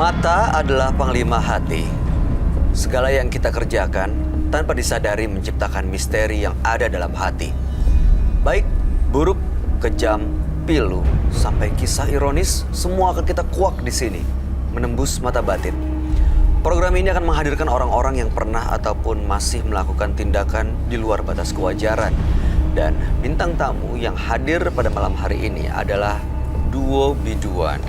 Mata adalah panglima hati. Segala yang kita kerjakan tanpa disadari menciptakan misteri yang ada dalam hati. Baik, buruk, kejam, pilu, sampai kisah ironis, semua akan kita kuak di sini, menembus mata batin. Program ini akan menghadirkan orang-orang yang pernah ataupun masih melakukan tindakan di luar batas kewajaran. Dan bintang tamu yang hadir pada malam hari ini adalah duo biduan.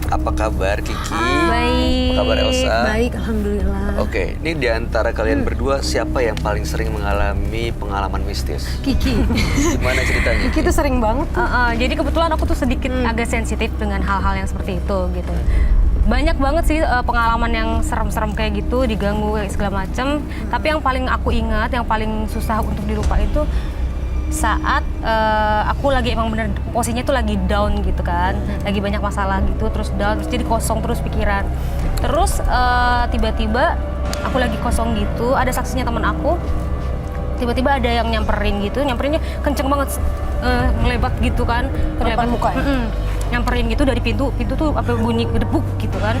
Apa kabar Kiki? Baik. Apa kabar Elsa? Baik, alhamdulillah. Oke, ini di antara kalian berdua siapa yang paling sering mengalami pengalaman mistis? Kiki. Gimana ceritanya? Kiki tuh sering banget tuh. Jadi kebetulan aku tuh sedikit agak sensitif dengan hal-hal yang seperti itu gitu. Banyak banget sih pengalaman yang serem-serem kayak gitu, diganggu segala macam. Tapi yang paling aku ingat, yang paling susah untuk dilupa itu saat aku lagi emang bener posisinya tuh lagi down gitu kan, lagi banyak masalah gitu, terus down, terus jadi kosong terus pikiran. Terus tiba-tiba aku lagi kosong gitu, ada saksinya teman aku, tiba-tiba ada yang nyamperinnya kenceng banget, ngelebat gitu kan, Depan muka ya? Nyamperin gitu dari pintu tuh apa bunyi gedebuk gitu kan,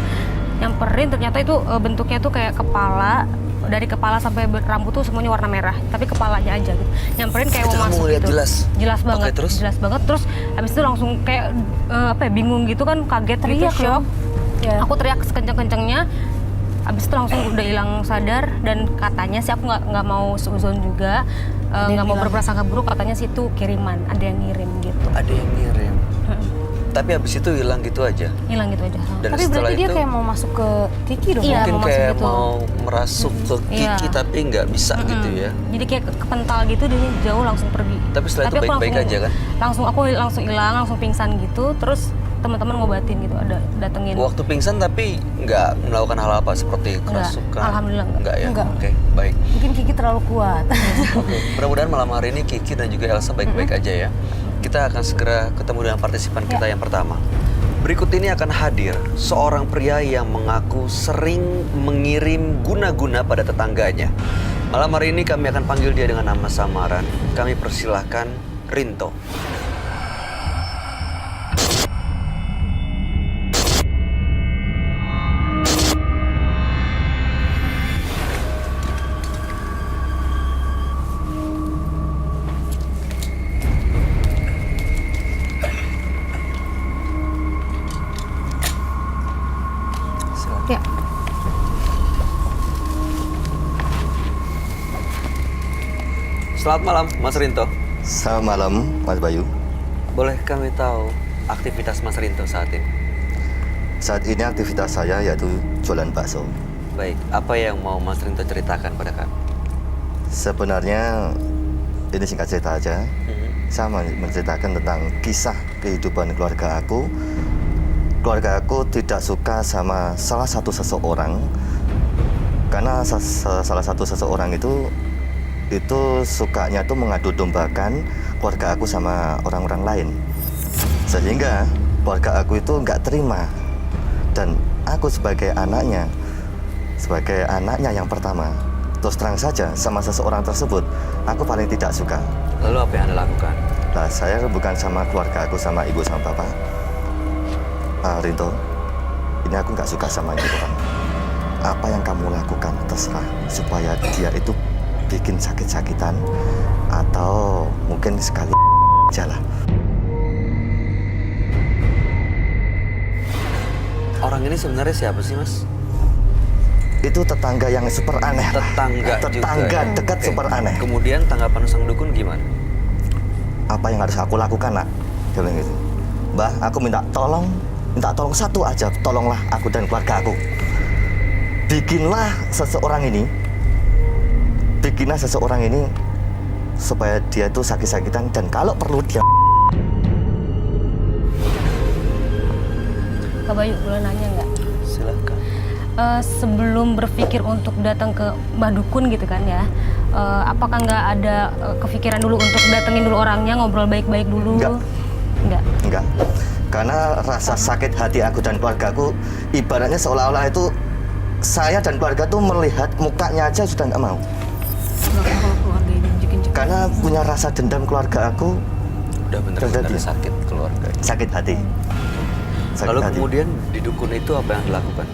nyamperin ternyata itu bentuknya tuh kayak kepala. Dari kepala sampai rambut tuh semuanya warna merah, tapi kepalanya aja gitu. Nyamperin kayak mau masuk gitu. Jelas banget. Oke, terus? Jelas banget. Terus habis itu langsung kayak bingung gitu kan, kaget Teriak gitu, shock. Ya. Aku teriak sekenceng-kencengnya. Habis itu langsung udah hilang sadar, dan katanya sih aku nggak mau suzon juga, nggak mau berprasangka buruk, katanya sih itu kiriman, ada yang ngirim gitu. Ada yang ngirim. Tapi habis itu hilang gitu aja. Hilang gitu aja. Dan Tapi setelah berarti dia itu kayak mau masuk ke Kiki dong? Iya, mungkin mau masuk kayak gitu. mau merasuk ke Kiki Iya. tapi nggak bisa gitu ya. Jadi kayak kepental gitu, dia jauh langsung pergi. Tapi setelah itu aku baik-baik langsung- aja kan? Aku langsung hilang, langsung pingsan gitu. Terus teman-teman ngobatin gitu, ada datengin. Waktu pingsan tapi nggak melakukan hal apa seperti Enggak, kerasukan? alhamdulillah Enggak ya? Enggak. Oke, baik. Mungkin Kiki terlalu kuat. Oke, mudah-mudahan malam hari ini Kiki dan juga Elsa baik-baik aja ya. Kita akan segera ketemu dengan partisipan kita yang pertama. Berikut ini akan hadir seorang pria yang mengaku sering mengirim guna-guna pada tetangganya. Malam hari ini kami akan panggil dia dengan nama samaran. Kami persilahkan Rinto. Silakan. Ya. Selamat malam, Mas Rinto. Selamat malam, Mas Bayu. Boleh kami tahu aktivitas Mas Rinto saat ini? Saat ini aktivitas saya yaitu jualan bakso. Baik, apa yang mau Mas Rinto ceritakan pada kami? Sebenarnya ini singkat cerita aja. Saya mau menceritakan tentang kisah kehidupan keluarga aku. Keluarga aku tidak suka sama salah satu seseorang karena salah satu seseorang itu sukanya tuh mengadu dombakan keluarga aku sama orang-orang lain. Sehingga keluarga aku itu nggak terima. Dan aku sebagai anaknya yang pertama, terus terang saja sama seseorang tersebut, aku paling tidak suka. Lalu apa yang Anda lakukan? Nah, saya bukan sama keluarga aku, sama ibu sama bapak. Rinto, ini aku nggak suka sama ini orang. Apa yang kamu lakukan terserah, supaya dia itu bikin sakit-sakitan atau mungkin sekali jalan. Orang ini sebenarnya siapa sih, Mas? Itu tetangga yang super aneh. Tetangga juga. Dekat Oke. super aneh. Kemudian tanggapan sang dukun gimana? Apa yang harus aku lakukan, Nak? Dia bilang gitu. Mbah, aku minta tolong satu aja, tolonglah aku dan keluarga aku. Bikinlah seseorang ini supaya dia itu sakit-sakitan, dan kalau perlu dia. Kak Bayu, boleh nanya nggak? Silakan. Sebelum berpikir untuk datang ke Mbah Dukun gitu kan ya, apakah nggak ada kepikiran dulu untuk datengin dulu orangnya, ngobrol baik-baik dulu? Enggak. Enggak. Karena rasa sakit hati aku dan keluarga aku ibaratnya seolah-olah itu saya dan keluarga tuh melihat mukanya aja sudah nggak mau. Kalau keluarga ini jekin-jekin. Karena punya rasa dendam keluarga aku, Udah bener-bener Terjadi. sakit keluarga. sakit hati. Sakit Lalu hati. kemudian di dukun itu apa yang dilakukan?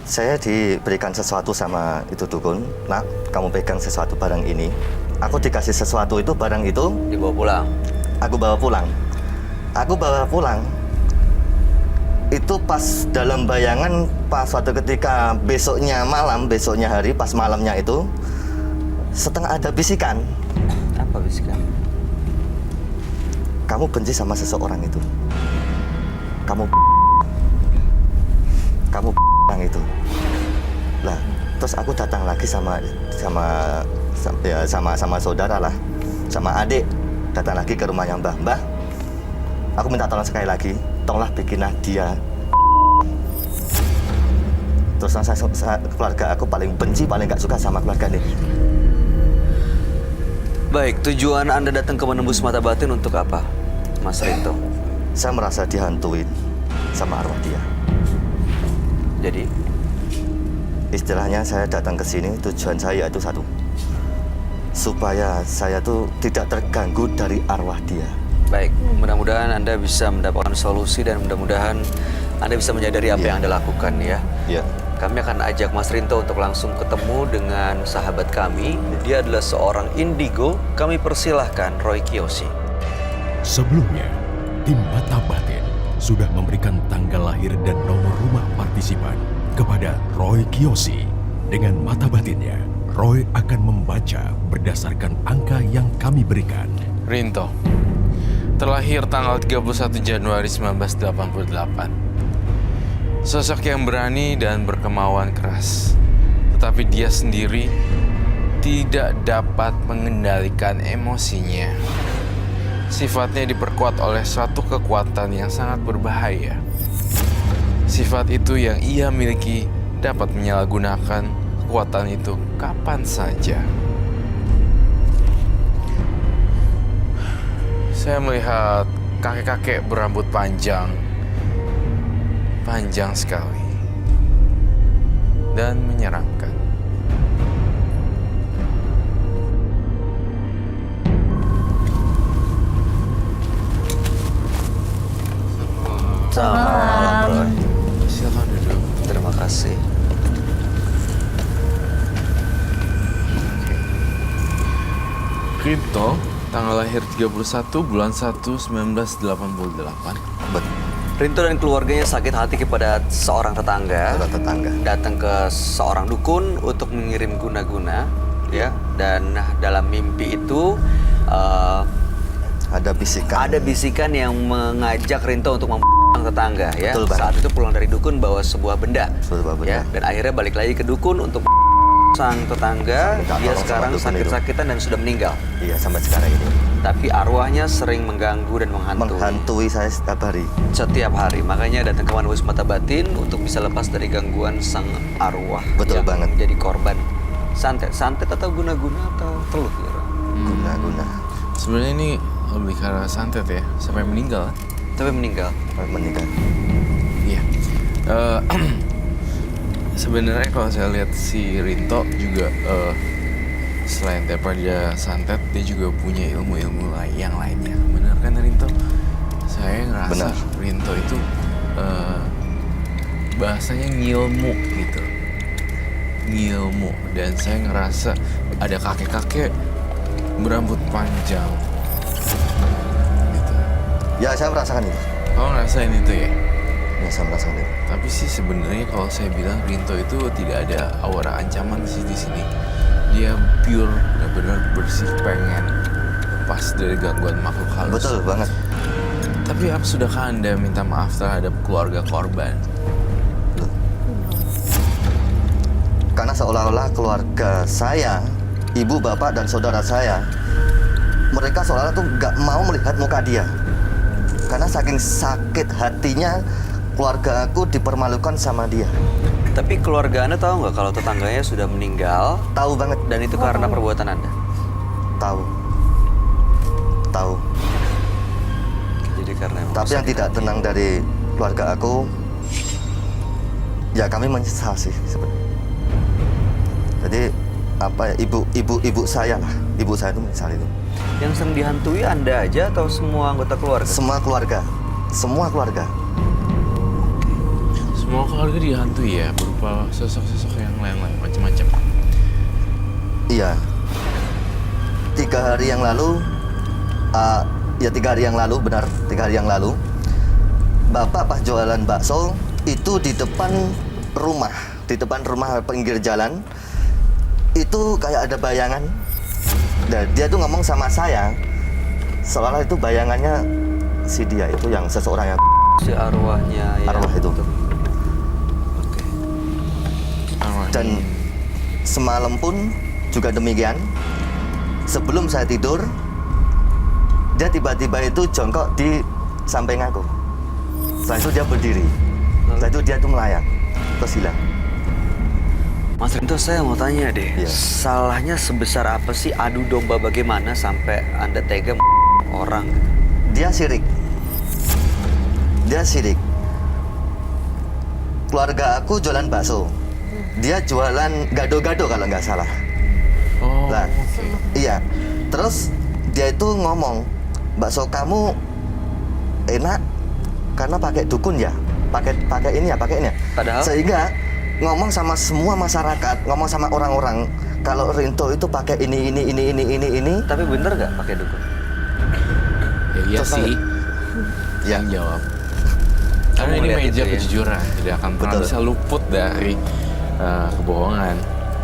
Saya diberikan sesuatu sama itu dukun. Nak, kamu pegang sesuatu barang ini. Aku dikasih sesuatu itu, barang itu. Dibawa pulang. Aku bawa pulang. Aku bawa pulang. Itu pas dalam bayangan, pas suatu ketika besoknya malam, besoknya hari, pas malamnya itu, setengah ada bisikan. Apa bisikan? Kamu benci sama seseorang itu. Kamu orang itu. Lah, terus aku datang lagi sama saudara lah, sama adik, datang lagi ke rumahnya Mbah. Mbah, aku minta tolong sekali lagi, tolonglah bikinlah dia. Terus keluarga aku paling benci, paling gak suka sama keluarga ini. Baik, tujuan Anda datang ke menembus mata batin untuk apa, Mas Rinto? Saya merasa dihantuin sama arwah dia. Jadi, Istilahnya saya datang ke sini, tujuan saya itu satu, supaya saya tuh tidak terganggu dari arwah dia. baik, mudah-mudahan Anda bisa mendapatkan solusi dan mudah-mudahan Anda bisa menyadari apa yang Anda lakukan ya. Iya. Kami akan ajak Mas Rinto untuk langsung ketemu dengan sahabat kami. Dia adalah seorang indigo. Kami persilahkan Roy Kiyoshi. Sebelumnya, tim Mata Batin sudah memberikan tanggal lahir dan nomor rumah partisipan kepada Roy Kiyoshi. Dengan mata batinnya, Roy akan membaca berdasarkan angka yang kami berikan. Rinto, terlahir tanggal 31 Januari 1988. Sosok yang berani dan berkemauan keras. Tetapi dia sendiri tidak dapat mengendalikan emosinya. Sifatnya diperkuat oleh suatu kekuatan yang sangat berbahaya. Sifat itu yang ia miliki dapat menyalahgunakan kekuatan itu kapan saja. Saya melihat kakek-kakek berambut panjang sekali dan menyeramkan. Selamat malam, Roy. Silakan duduk. Terima kasih. Rinto, tanggal lahir 31 bulan 1 1988. Rinto dan keluarganya sakit hati kepada seorang tetangga. Datang ke seorang dukun untuk mengirim guna-guna, ya. Dan dalam mimpi itu Ada bisikan. ada bisikan yang mengajak Rinto untuk membuang tetangga, ya. Betul, Bang. Saat itu pulang dari dukun bawa sebuah benda, Sebuah benda. ya. Dan akhirnya balik lagi ke dukun untuk sang tetangga. Minta Dia tolong sama sekarang dukun itu. sakit-sakitan dan sudah meninggal. Iya, sampai sekarang ini. Tapi arwahnya sering mengganggu dan menghantui. Menghantui saya setiap hari. Setiap hari, makanya datang ke Manwis Mata Batin untuk bisa lepas dari gangguan sang arwah. Betul yang banget. Menjadi korban santet atau guna-guna atau teluh ya, Roy? Guna-guna. Sebenarnya ini lebih karena santet ya, sampai meninggal. Tapi meninggal. Meninggal. Iya. Sebenarnya kalau saya lihat si Rinto juga selain daripada santet, dia juga punya ilmu-ilmu yang lainnya. Benar kan Rinto? Saya ngerasa Benar. Rinto itu bahasanya ngilmu gitu. Ngilmu. Dan saya ngerasa ada kakek-kakek berambut panjang gitu. Ya, saya merasakan itu. Kau ngerasain itu ya? Ya, saya merasakan itu. Tapi sih sebenarnya kalau saya bilang Rinto itu tidak ada aura ancaman di sini. Dia pure, benar-benar bersih, pengen lepas dari gangguan makhluk halus. Betul banget. Tapi apa sudahkah Anda minta maaf terhadap keluarga korban? Loh. Karena seolah-olah keluarga saya, ibu, bapak, dan saudara saya, mereka seolah-olah tuh nggak mau melihat muka dia. Karena saking sakit hatinya, keluarga aku dipermalukan sama dia. Tapi keluarga Anda tahu nggak kalau tetangganya sudah meninggal Tahu banget. dan itu karena perbuatan Anda? Tahu. Jadi karena emang Tapi yang sakit tidak hati. tenang dari keluarga aku, ya kami menyesal sih sebenarnya. Jadi apa ya, ibu saya lah, ibu saya itu menyesal itu. Yang sering dihantui Anda aja atau semua anggota keluarga? Semua keluarga. Sebenarnya semua keluarga dihantui ya, berupa sosok-sosok yang lain-lain, macam-macam. Iya. 3 hari yang lalu, 3 hari yang lalu, benar, 3 hari yang lalu, Bapak pas jualan bakso itu di depan rumah pinggir jalan, itu kayak ada bayangan. Dan dia tuh ngomong sama saya, seolah itu bayangannya si dia itu yang seseorang yang Si arwahnya ya. arwah itu. Oke. Arwahnya. Dan semalam pun juga demikian. Sebelum saya tidur, dia tiba-tiba itu jongkok di samping aku. Setelah itu dia berdiri. Setelah itu dia tuh melayang, terus hilang. Mas Rinto, saya mau tanya deh, Iya. salahnya sebesar apa sih adu domba bagaimana sampai Anda tega orang? Dia sirik. Dia sirik. Keluarga aku jualan bakso. Dia jualan gado-gado kalau nggak salah. Oh, Lah, oke. iya. Terus dia itu ngomong, bakso kamu enak karena pakai dukun ya, pakai ini ya. Padahal? Sehingga ngomong sama semua masyarakat, ngomong sama orang-orang kalau Rinto itu pakai ini. Tapi bener nggak pakai dukun? Ya, iya Terus sih. Ya. Yang jawab. Karena Kamu ini lihat meja itu ya? kejujuran, tidak akan pernah Betul. bisa luput dari kebohongan.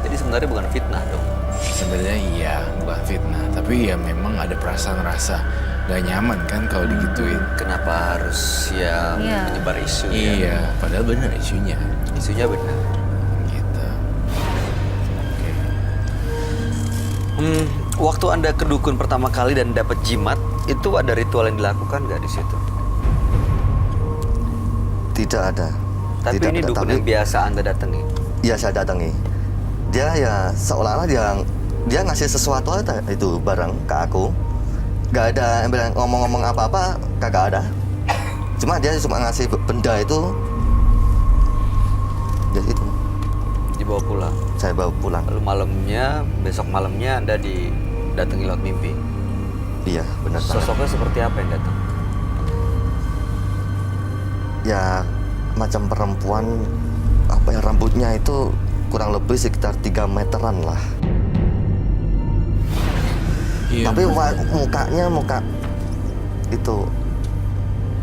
Jadi sebenarnya bukan fitnah dong. Sebenarnya iya, bukan fitnah, tapi ya memang ada perasaan rasa gak nyaman kan kalau digituin. Kenapa harus ya Iya. menyebar isu ya? Iya, padahal benar isunya. Isunya benar. Gitu. Oke. Waktu Anda ke dukun pertama kali dan dapat jimat, itu ada ritual yang dilakukan nggak di situ? Tidak ada. Tapi Tidak ini ada, dukun tapi- yang biasa Anda datangi. Iya, saya datangi. Dia ya seolah-olah dia ngasih sesuatu aja itu barang ke aku. Gak ada yang bilang ngomong-ngomong apa-apa, kagak ada. Cuma dia cuma ngasih benda itu. Jadi itu Dibawa pulang. saya bawa pulang. Lalu besok malamnya Anda didatangi lewat mimpi. Iya, benar banget. Sosoknya seperti apa yang datang? Ya macam perempuan, apa ya, rambutnya itu kurang lebih sekitar 3 meteran lah. Iya. Tapi mukanya muka itu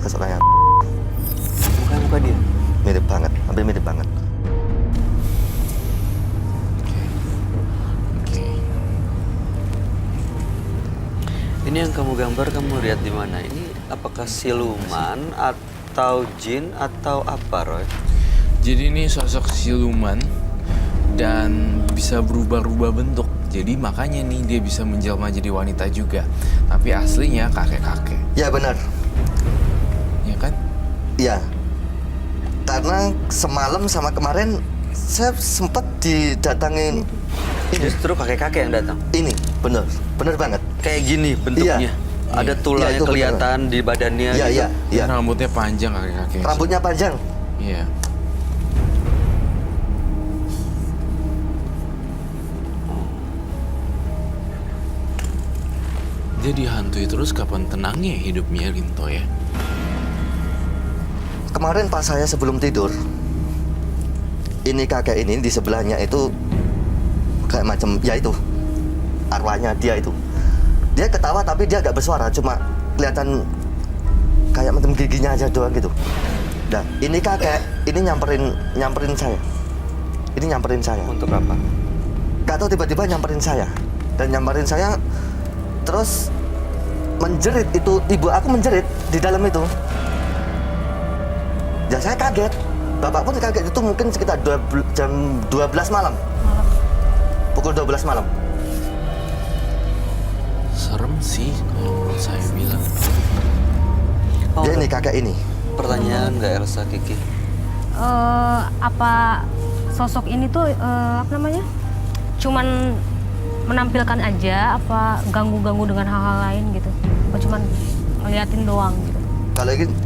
seseorang yang Muka dia. mirip banget, hampir mirip banget. Oke. Ini yang kamu gambar, kamu lihat di mana? Ini apakah siluman atau jin atau apa, Roy? Jadi ini sosok siluman dan bisa berubah-ubah bentuk. Jadi makanya nih dia bisa menjelma jadi wanita juga. Tapi aslinya kakek-kakek. Ya benar, Ya kan? iya. Karena semalam sama kemarin saya sempat didatangin Justru kakek-kakek yang datang. ini, benar banget. Kayak gini bentuknya. Iya. Ada Iya, tulangnya itu benar. kelihatan di badannya. Iya, gitu. iya, iya. Rambutnya panjang kakek-kakek. Rambutnya panjang. Iya. Jadi hantui terus, kapan tenangnya hidupnya Rinto ya? Kemarin pas saya sebelum tidur, ini kakek ini di sebelahnya itu kayak macam ya itu arwahnya dia itu. Dia ketawa tapi dia agak bersuara, cuma kelihatan kayak macam giginya aja doang gitu. Nah, ini kakek ini nyamperin saya. Ini nyamperin saya. Untuk apa? Gak tahu tiba-tiba nyamperin saya. Dan nyamperin saya terus menjerit itu, ibu aku menjerit di dalam itu. Ya saya kaget. Bapak pun kaget, itu mungkin sekitar jam 12 malam. Pukul 12 malam. Serem sih kalau menurut saya bilang. Oh, Dia ini kakek ini. pertanyaan nggak Elsa, Kiki? Apa sosok ini tuh apa namanya? Cuman menampilkan aja apa ganggu-ganggu dengan hal-hal lain gitu? Apa cuman ngeliatin doang gitu?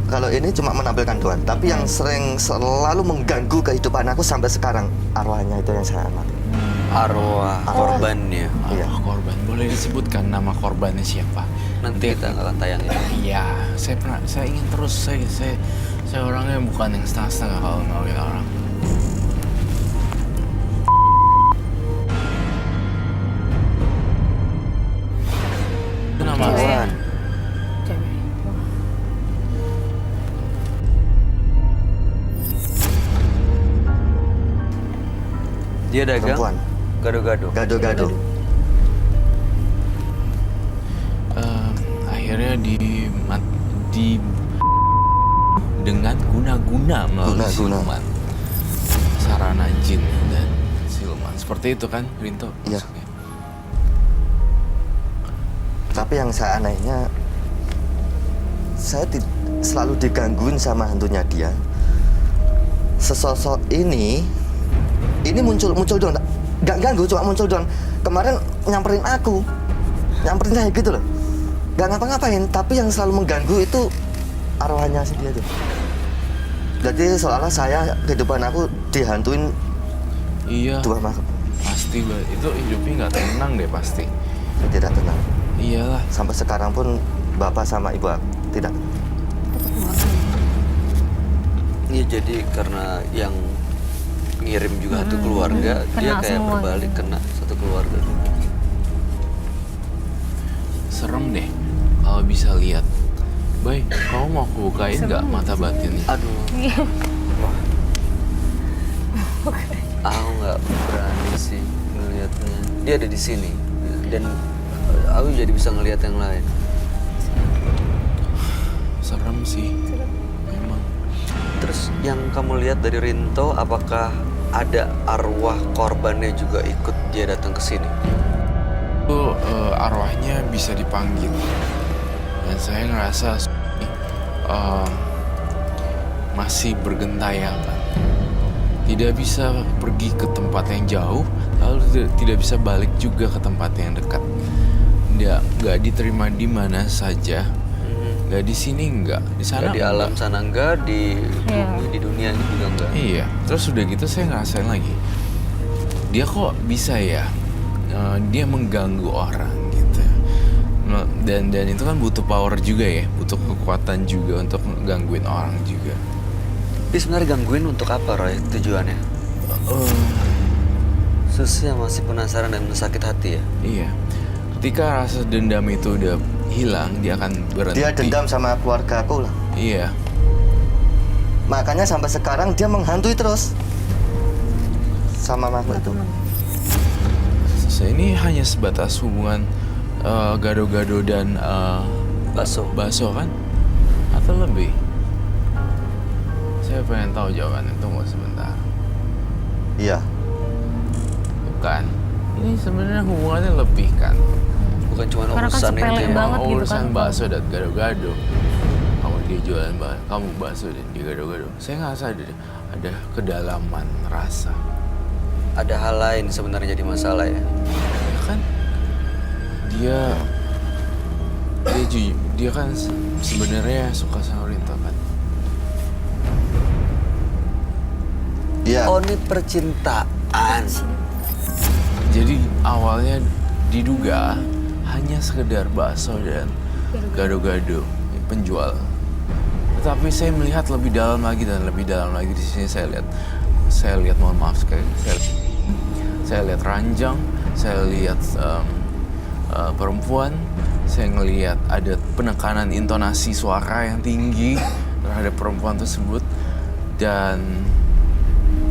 Kalau ini cuma menampilkan doang, tapi yang selalu mengganggu kehidupan aku sampai sekarang arwahnya itu yang saya amati. Arwah korbannya. Iya. Arwah korban, boleh disebutkan nama korbannya siapa? Nanti kita akan tayangin. Iya, saya ingin terus saya Saya orangnya bukan yang setengah-setengah kalau nolongin orang. Itu nama Cewek. saya. Cewek. Dia dagang Perempuan. gado-gado. Gado-gado. Akhirnya di dengan guna-guna melalui Guna-guna. siluman, sarana jin dan siluman. Seperti itu kan, Rinto? Iya. Maksudnya. Tapi yang saya anehnya, saya selalu digangguin sama hantunya dia. Sesosok ini muncul doang, nggak ganggu, cuma muncul doang. Kemarin nyamperin saya gitu loh, nggak ngapa-ngapain. Tapi yang selalu mengganggu itu arwahnya sih dia tuh. Jadi seolah saya kehidupan aku dihantuin Iya, dua makhluk. pasti itu hidupnya nggak tenang deh pasti. Tidak tenang. Iyalah. Sampai sekarang pun bapak sama ibu aku tidak. Iya, jadi karena yang ngirim juga satu keluarga, dia kena kayak semua berbalik gitu. kena satu keluarga. Serem deh kalau bisa lihat. Boy, kamu mau aku bukain nggak mata batinnya? Aduh. Wah. Aku nggak berani sih ngelihatnya. Dia ada di sini dan aku jadi bisa ngelihat yang lain. Serem sih. Memang. Terus yang kamu lihat dari Rinto, apakah ada arwah korbannya juga ikut dia datang ke sini? Itu arwahnya bisa dipanggil. Dan saya ngerasa masih bergentayangan. Tidak bisa pergi ke tempat yang jauh, lalu tidak bisa balik juga ke tempat yang dekat. Nggak diterima di mana saja. Nggak di sini nggak, di sana Nggak di alam nggak. sana enggak, Iya. di dunia ini juga enggak. Iya, terus udah gitu saya ngerasain lagi. Dia kok bisa ya, dia mengganggu orang gitu. Dan itu kan butuh power juga ya, butuh kekuatan juga untuk gangguin orang juga. Dia sebenarnya gangguin untuk apa, Roy? Tujuannya? Susnya masih penasaran dan sakit hati ya? Iya, ketika rasa dendam itu udah hilang, dia akan berhenti. Dia dendam sama keluarga aku lah. Iya, Makanya sampai sekarang dia menghantui terus sama makhluk itu. saya ini hanya sebatas hubungan gado-gado dan bakso kan? Atau lebih? Saya pengen tahu jawabannya, tunggu sebentar. Iya. Bukan. Ini sebenarnya hubungannya lebih kan. Bukan cuma Karena kan urusan sepele itu ya. banget gitu Urusan kan. bakso dan gado-gado. Kamu dia jualan kamu bakso dan dia gado-gado. Saya ngerasa ada kedalaman rasa. Ada hal lain sebenarnya jadi masalah ya. Ya kan? Dia kan sebenarnya suka sama Rinto kan. Iya. Oh, ini percintaan. Jadi awalnya diduga hanya sekedar bakso dan gado-gado penjual. Tetapi saya melihat lebih dalam lagi dan lebih dalam lagi. Di sini saya lihat mohon maaf sekali, saya lihat ranjang, saya lihat perempuan, saya ngelihat ada penekanan intonasi suara yang tinggi terhadap perempuan tersebut. Dan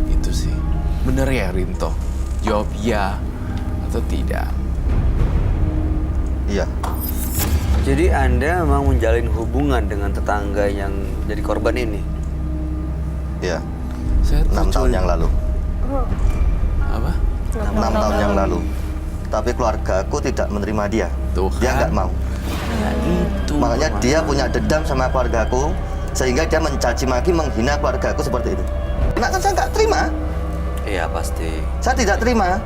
itu sih, bener ya Rinto? Jawab ya atau tidak. Iya. Jadi Anda memang menjalin hubungan dengan tetangga yang jadi korban ini? Iya. Saya 6 tahun yang lalu. Apa? 6 tahun yang lalu. Tapi keluarga aku tidak menerima dia. Tuh Dia kan. nggak mau. Itu. Makanya dia punya dendam sama keluarga aku, sehingga dia mencaci maki, menghina keluarga aku seperti itu. Nah kan saya nggak terima. Iya pasti. Saya tidak terima.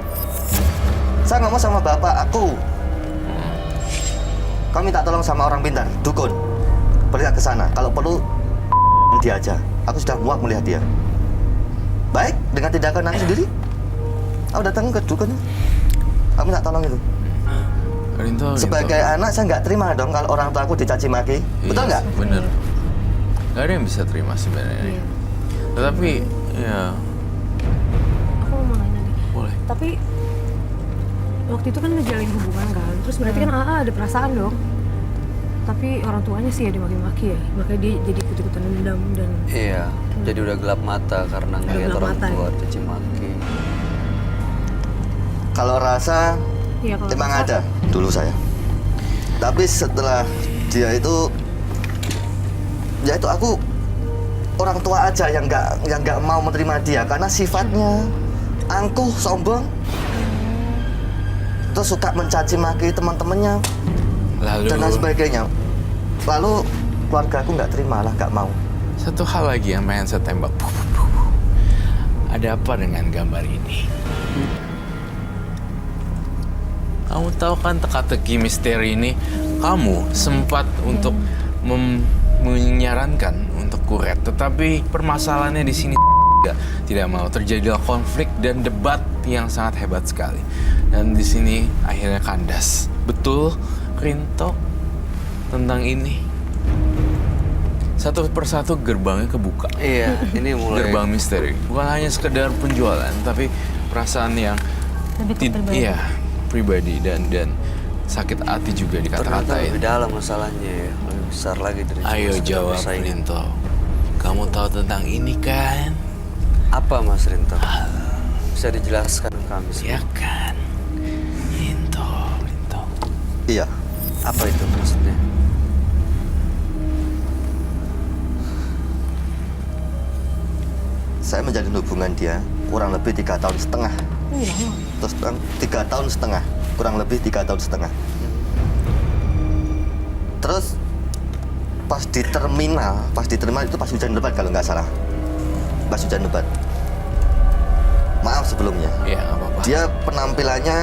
Saya ngomong sama bapak aku. Kau minta tolong sama orang pintar, dukun. Pergi ke sana. Kalau perlu dia aja. Aku sudah muak melihat dia. Baik, dengan tindakan aku sendiri, aku datang ke dukun. Aku minta tolong itu. Rinto. Sebagai anak saya nggak terima dong kalau orang tua aku dicaci maki. Betul nggak? Bener. nggak ada yang bisa terima sebenarnya. Iya. Tetapi ya Aku mau nanya nih. boleh. Tapi waktu itu kan ngejalin hubungan kan, terus berarti kan AA ada perasaan dong. Tapi orang tuanya sih ya dimaki-maki ya, makanya dia jadi ikut-ikutan dendam dan Iya, jadi udah gelap mata karena ngeliat gelap orang mata, tua ya. caci maki. Kalau rasa ya kalau emang rasa- ada dulu saya. Tapi setelah dia itu, ya itu aku orang tua aja yang nggak mau menerima dia karena sifatnya angkuh, sombong, terus suka mencaci maki teman-temannya Lalu dan lain sebagainya. Lalu keluarga aku nggak terima lah, nggak mau. satu hal lagi yang pengen saya tembak. Ada apa dengan gambar ini? Kamu tahu kan teka-teki misteri ini, kamu sempat untuk menyarankan untuk kuret, tetapi permasalahannya di sini tidak mau terjadilah konflik dan debat yang sangat hebat sekali. Dan di sini akhirnya kandas. Betul, Rinto, tentang ini. Satu persatu gerbangnya kebuka. Iya, ini mulai Gerbang misteri. Bukan hanya sekedar penjualan, tapi perasaan yang Lebih ke pribadi. iya, pribadi dan sakit hati juga ternyata dikata-katain. lebih dalam masalahnya ya, lebih besar lagi dari cuma Ayo sekedar jawab, persaingan. Rinto. Kamu tahu tentang ini kan? Apa Mas Rinto? Bisa dijelaskan ke kami semua? Ya kan? Rinto. Iya, Apa itu maksudnya? saya menjalin hubungan dia kurang lebih 3 tahun setengah. Terus terang 3 tahun setengah, kurang lebih 3 tahun setengah. Terus pas di terminal itu pas hujan lebat kalau nggak salah. Pas hujan lebat. Maaf sebelumnya. Ya, nggak apa-apa. Dia penampilannya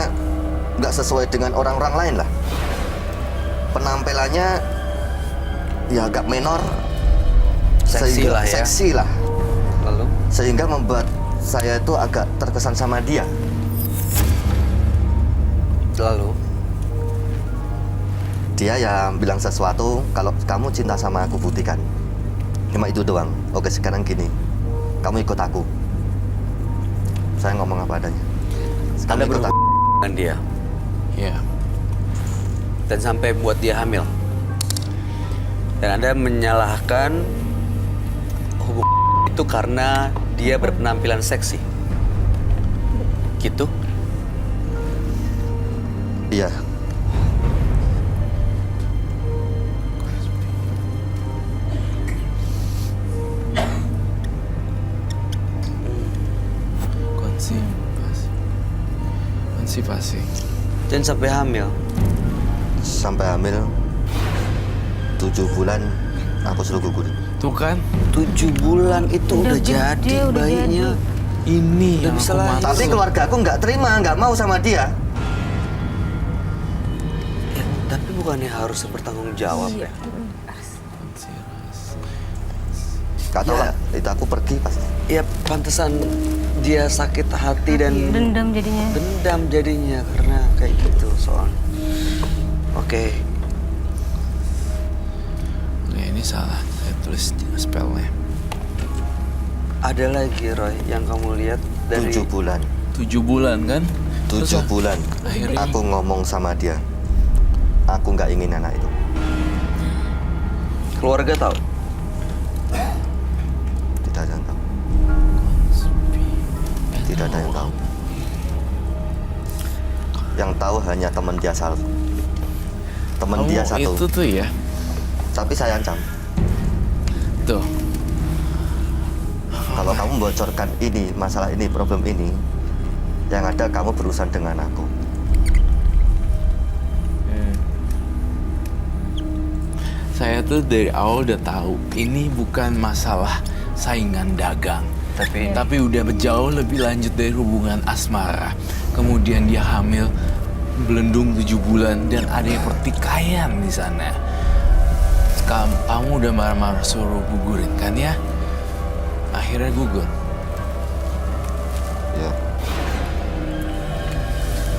nggak sesuai dengan orang-orang lain lah. Penampilannya ya agak menor, Seksi lah ya. seksi lah, Lalu? sehingga membuat saya itu agak terkesan sama dia. Lalu? Dia yang bilang sesuatu, kalau kamu cinta sama aku buktikan. Cuma itu doang. Oke, sekarang gini, kamu ikut aku. Saya ngomong apa adanya. Kamu Anda ikut aku. berhubungan dengan dia Ya. dan sampai buat dia hamil. Dan Anda menyalahkan hubungan itu karena dia berpenampilan seksi. Gitu? Iya. Konsipasi. Dan sampai hamil. Sampai hamil 7 bulan aku suruh gugur. Tuh kan? 7 bulan itu udah gede, jadi udah bayinya. Ini Udah yang bisa aku lahir. maksud. Tapi keluarga aku nggak terima, nggak mau sama dia. Ya, tapi bukannya harus bertanggung jawab ya? Gak tau Ya. lah, itu aku pergi pasti. Ya pantesan dia sakit hati dan Dendam jadinya. dendam jadinya karena kayak gitu soalnya. Oke, Oke, ini salah. Saya tulis spellnya. ada lagi Roy yang kamu lihat dari 7 bulan. 7 bulan kan? 7 Terus, bulan. akhirnya- Aku ngomong sama dia. Aku nggak ingin anak itu. keluarga tahu. Tidak ada yang tahu. Tidak ada yang tahu. Yang tahu hanya teman dia satu. Teman Kamu dia satu. itu tuh ya. Tapi saya ancam. Tuh. Kalau kamu membocorkan ini, masalah ini, problem ini, yang ada kamu berurusan dengan aku. Saya tuh dari awal udah tahu ini bukan masalah saingan dagang. Tapi udah jauh lebih lanjut dari hubungan asmara. Kemudian dia hamil belendung 7 bulan dan ada pertikaian di sana. Kamu udah marah-marah suruh gugurin kan ya? Akhirnya gugur. Ya.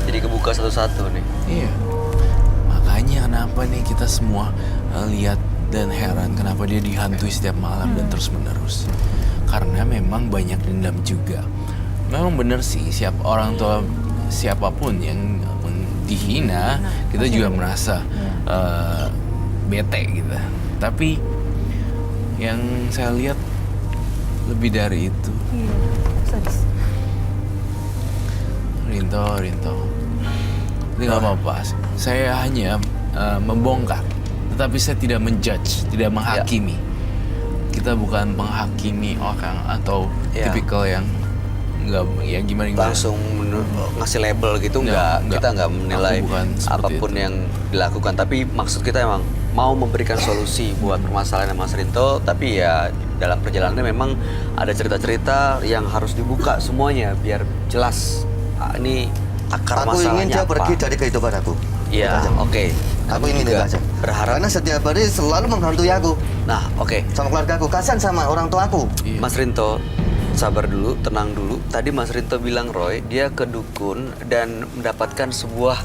Jadi kebuka satu-satu nih. Iya. Makanya kenapa nih kita semua lihat dan heran kenapa dia dihantui setiap malam dan terus-menerus. Karena memang banyak dendam juga. Memang benar sih, orang tua siapapun yang dihina, kita juga merasa bete gitu. Tapi yang saya lihat lebih dari itu. Iya, sadis. Rinto. Ini nggak apa-apa. Saya hanya membongkar, tetapi saya tidak menjudge, tidak menghakimi. Kita bukan menghakimi orang atau tipikal yang nggak, ya gimana. Langsung ngasih label gitu, Nggak. kita nggak menilai Aku bukan seperti apapun itu. yang dilakukan. Tapi maksud kita emang mau memberikan solusi buat permasalahan Mas Rinto. Tapi ya dalam perjalanannya memang ada cerita-cerita yang harus dibuka semuanya biar jelas ini akar Aku ingin masalahnya dia apa. pergi dari kehidupan aku. Iya, Itu aja. oke. Aku Kami ingin juga itu aja. berharap. Karena setiap hari selalu menghantui aku Nah, oke. sama keluarga aku. Kasian sama orang tua aku. Iya. Mas Rinto, sabar dulu, tenang dulu. Tadi Mas Rinto bilang Roy, dia ke dukun dan mendapatkan sebuah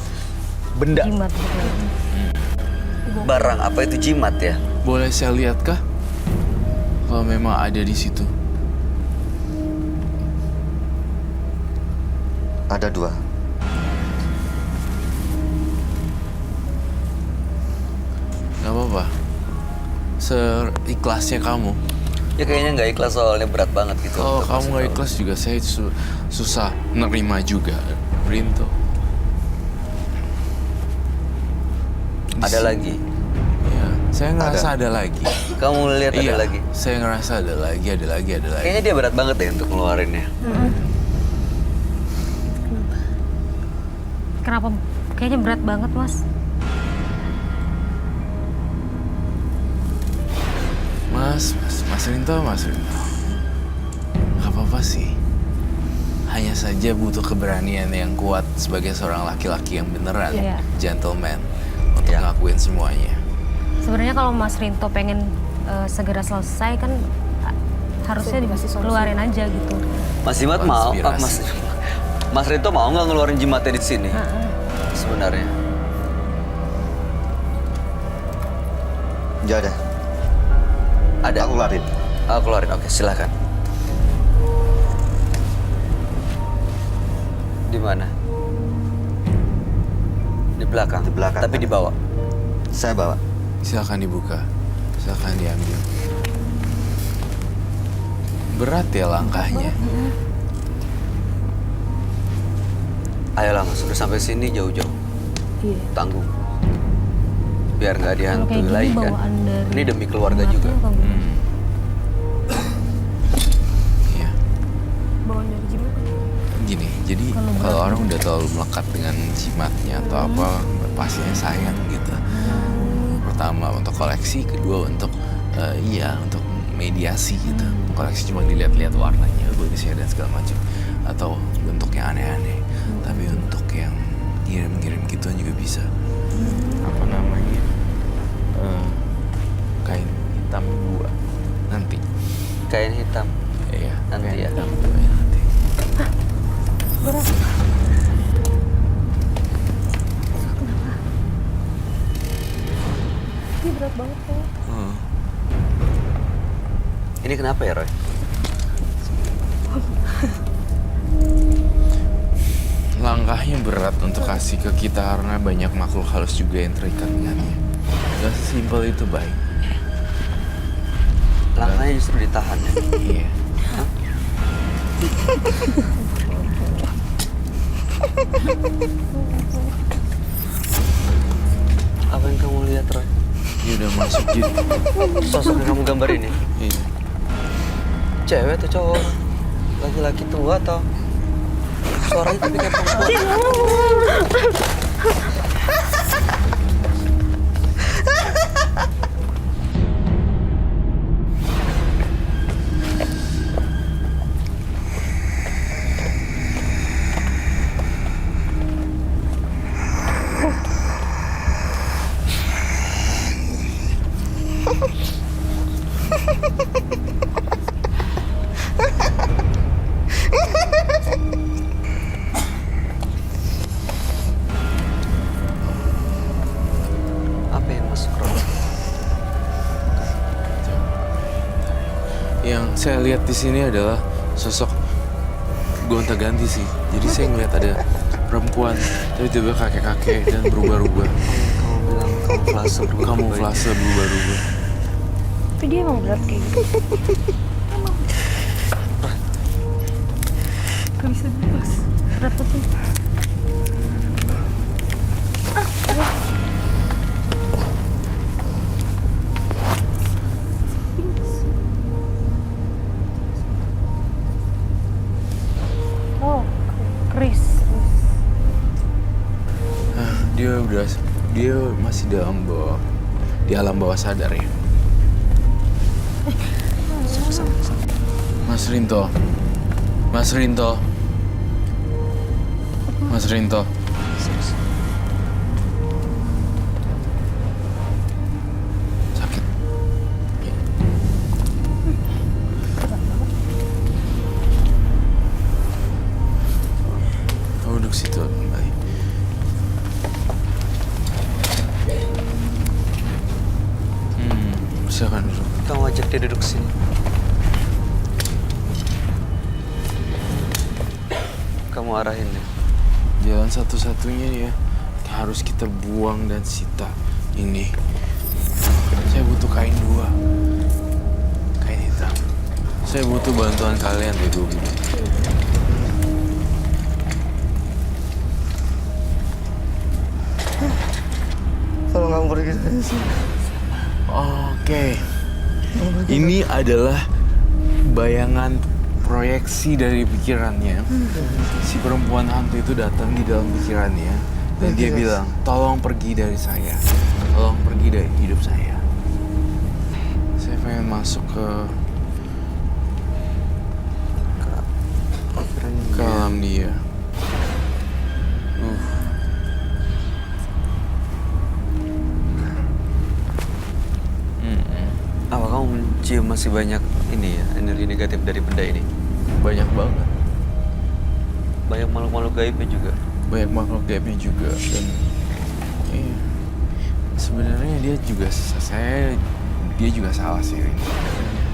benda, Jimat gitu. barang. Apa itu jimat ya? Boleh saya lihat kah? Kalau memang ada di situ. Ada 2. Gak apa-apa. Seikhlasnya kamu. Ya kayaknya nggak ikhlas soalnya berat banget gitu. Kalau untuk kamu kasih gak tahu. ikhlas juga, saya susah nerima juga, Rinto. Ada lagi. Ya, saya ngerasa ada lagi. Kamu lihat Iya, ada lagi. saya ngerasa ada lagi. Kayaknya dia berat banget deh untuk ngeluarinnya. Kenapa? Kayaknya berat banget, Mas. Mas Rinto. Gak apa-apa sih. Hanya saja butuh keberanian yang kuat sebagai seorang laki-laki yang beneran, Iya. gentleman, untuk Iya. ngakuin semuanya. Sebenarnya kalau Mas Rinto pengen segera selesai kan harusnya Dikasih solusi. keluarin aja gitu. Mas Jimat mau, Konspirasi. Mas Rinto mau nggak ngeluarin jimatnya di sini? Sebenarnya. Ya ada. Ada. Aku keluarin. Keluarin, oke, silakan. Di mana? Di belakang. Di belakang. Tapi dibawa. Saya bawa. Silakan dibuka, silakan diambil. Berat ya langkahnya. Ayolah Mas, udah sampai sini jauh-jauh. Iya. Tanggung. Biar nggak Kalau dihantui kayak gini lagi kan. bawaan dari Ini demi keluarga juga. apa gimana? Iya. Bawaan dari jimat. Gini, jadi kalau orang udah terlalu melekat dengan jimatnya atau apa, pastinya sayang gitu. Pertama untuk koleksi, kedua untuk untuk mediasi gitu. Koleksi cuma dilihat-lihat warnanya, bagusnya dan segala macam, atau bentuknya aneh-aneh. Tapi untuk yang ngirim-ngirim gituan juga bisa. Apa namanya? Kain hitam 2 nanti. Kain hitam. Iya, Nanti kain ya. hitam 2 ya nanti. Ini berat banget kok. Ini kenapa ya Roy? Langkahnya berat untuk kasih ke kita karena banyak makhluk halus juga yang terikat dengannya. Gak sesimpel itu, baik. Langkahnya justru ditahan ya. Iya. Apa yang kamu lihat Roy? Dia udah masuk gitu. Sosok yang kamu gambar ini? Iya. Cewek atau cowok? Laki-laki tua atau? Suaranya tapi kayak perempuan. saya lihat di sini adalah sosok gonta-ganti sih. Jadi saya ngeliat ada perempuan, tapi tiba-tiba kakek-kakek dan berubah-ubah. Kamu bilang Kamuflase berubah-ubah. Tapi dia emang berat kayak gitu. Gak bisa bebas. Berat tuh. Oh, Chris. Dia masih di alam bawah sadar ya. Mas Rinto. Sakit. Kamu duduk situ kembali. Silakan duduk. Kamu ajak dia duduk sini. Kamu arahin deh. Jalan satu-satunya ya harus kita buang dan sita ini. Saya butuh kain 2. Kain hitam. Saya butuh bantuan kalian di rumah. Tolong kamu pergi dari sini. Oke. Ini adalah bayangan proyeksi dari pikirannya. Si perempuan hantu itu datang di dalam pikirannya dan dia bilang, "Tolong pergi dari saya. Tolong pergi dari hidup saya." Saya pengen masuk ke alam dia. Apa kamu mencium masih banyak ini ya, energi negatif dari benda ini? Banyak banget. Banyak makhluk-makhluk gaibnya juga. Banyak makhluk gaibnya juga dan iya. Sebenarnya dia juga salah sih Rin.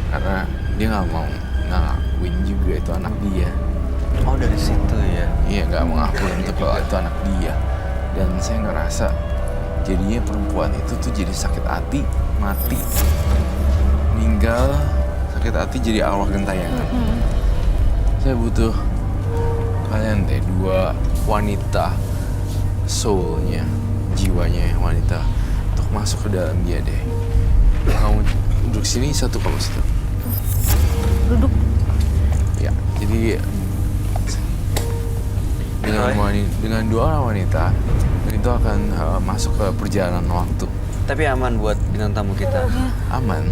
Karena dia nggak mau ngakuin juga itu anak dia. Oh, dari situ ya. Iya, nggak mau ngakuin itu kalau itu anak dia. Dan saya ngerasa jadinya perempuan itu tuh jadi sakit hati, mati, meninggal, sakit hati jadi arwah gentayangan. Saya butuh kalian deh 2 wanita, soulnya, jiwanya wanita untuk masuk ke dalam dia deh. Kamu duduk sini, satu kamu situ. Duduk. Ya, jadi dengan 2 orang wanita itu akan masuk ke perjalanan waktu. Tapi aman buat bintang tamu kita. Aman.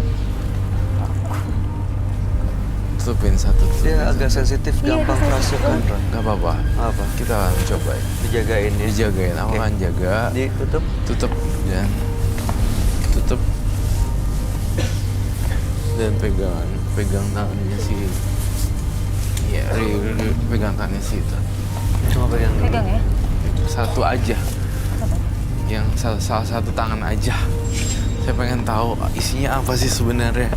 Tutupin satu. Dia agak sensitif, gampang kerasukan. Gak apa-apa. Apa? Kita akan coba. Dijagain ya. Dijagain. Aku Oke. akan jaga. Ditutup. Tutup dan tutup dan pegang tangannya si. Iya, pegang tangannya si itu. Cuma pegang dulu. Pegang ya. Satu aja. Yang salah satu tangan aja. Saya pengen tahu isinya apa sih sebenarnya.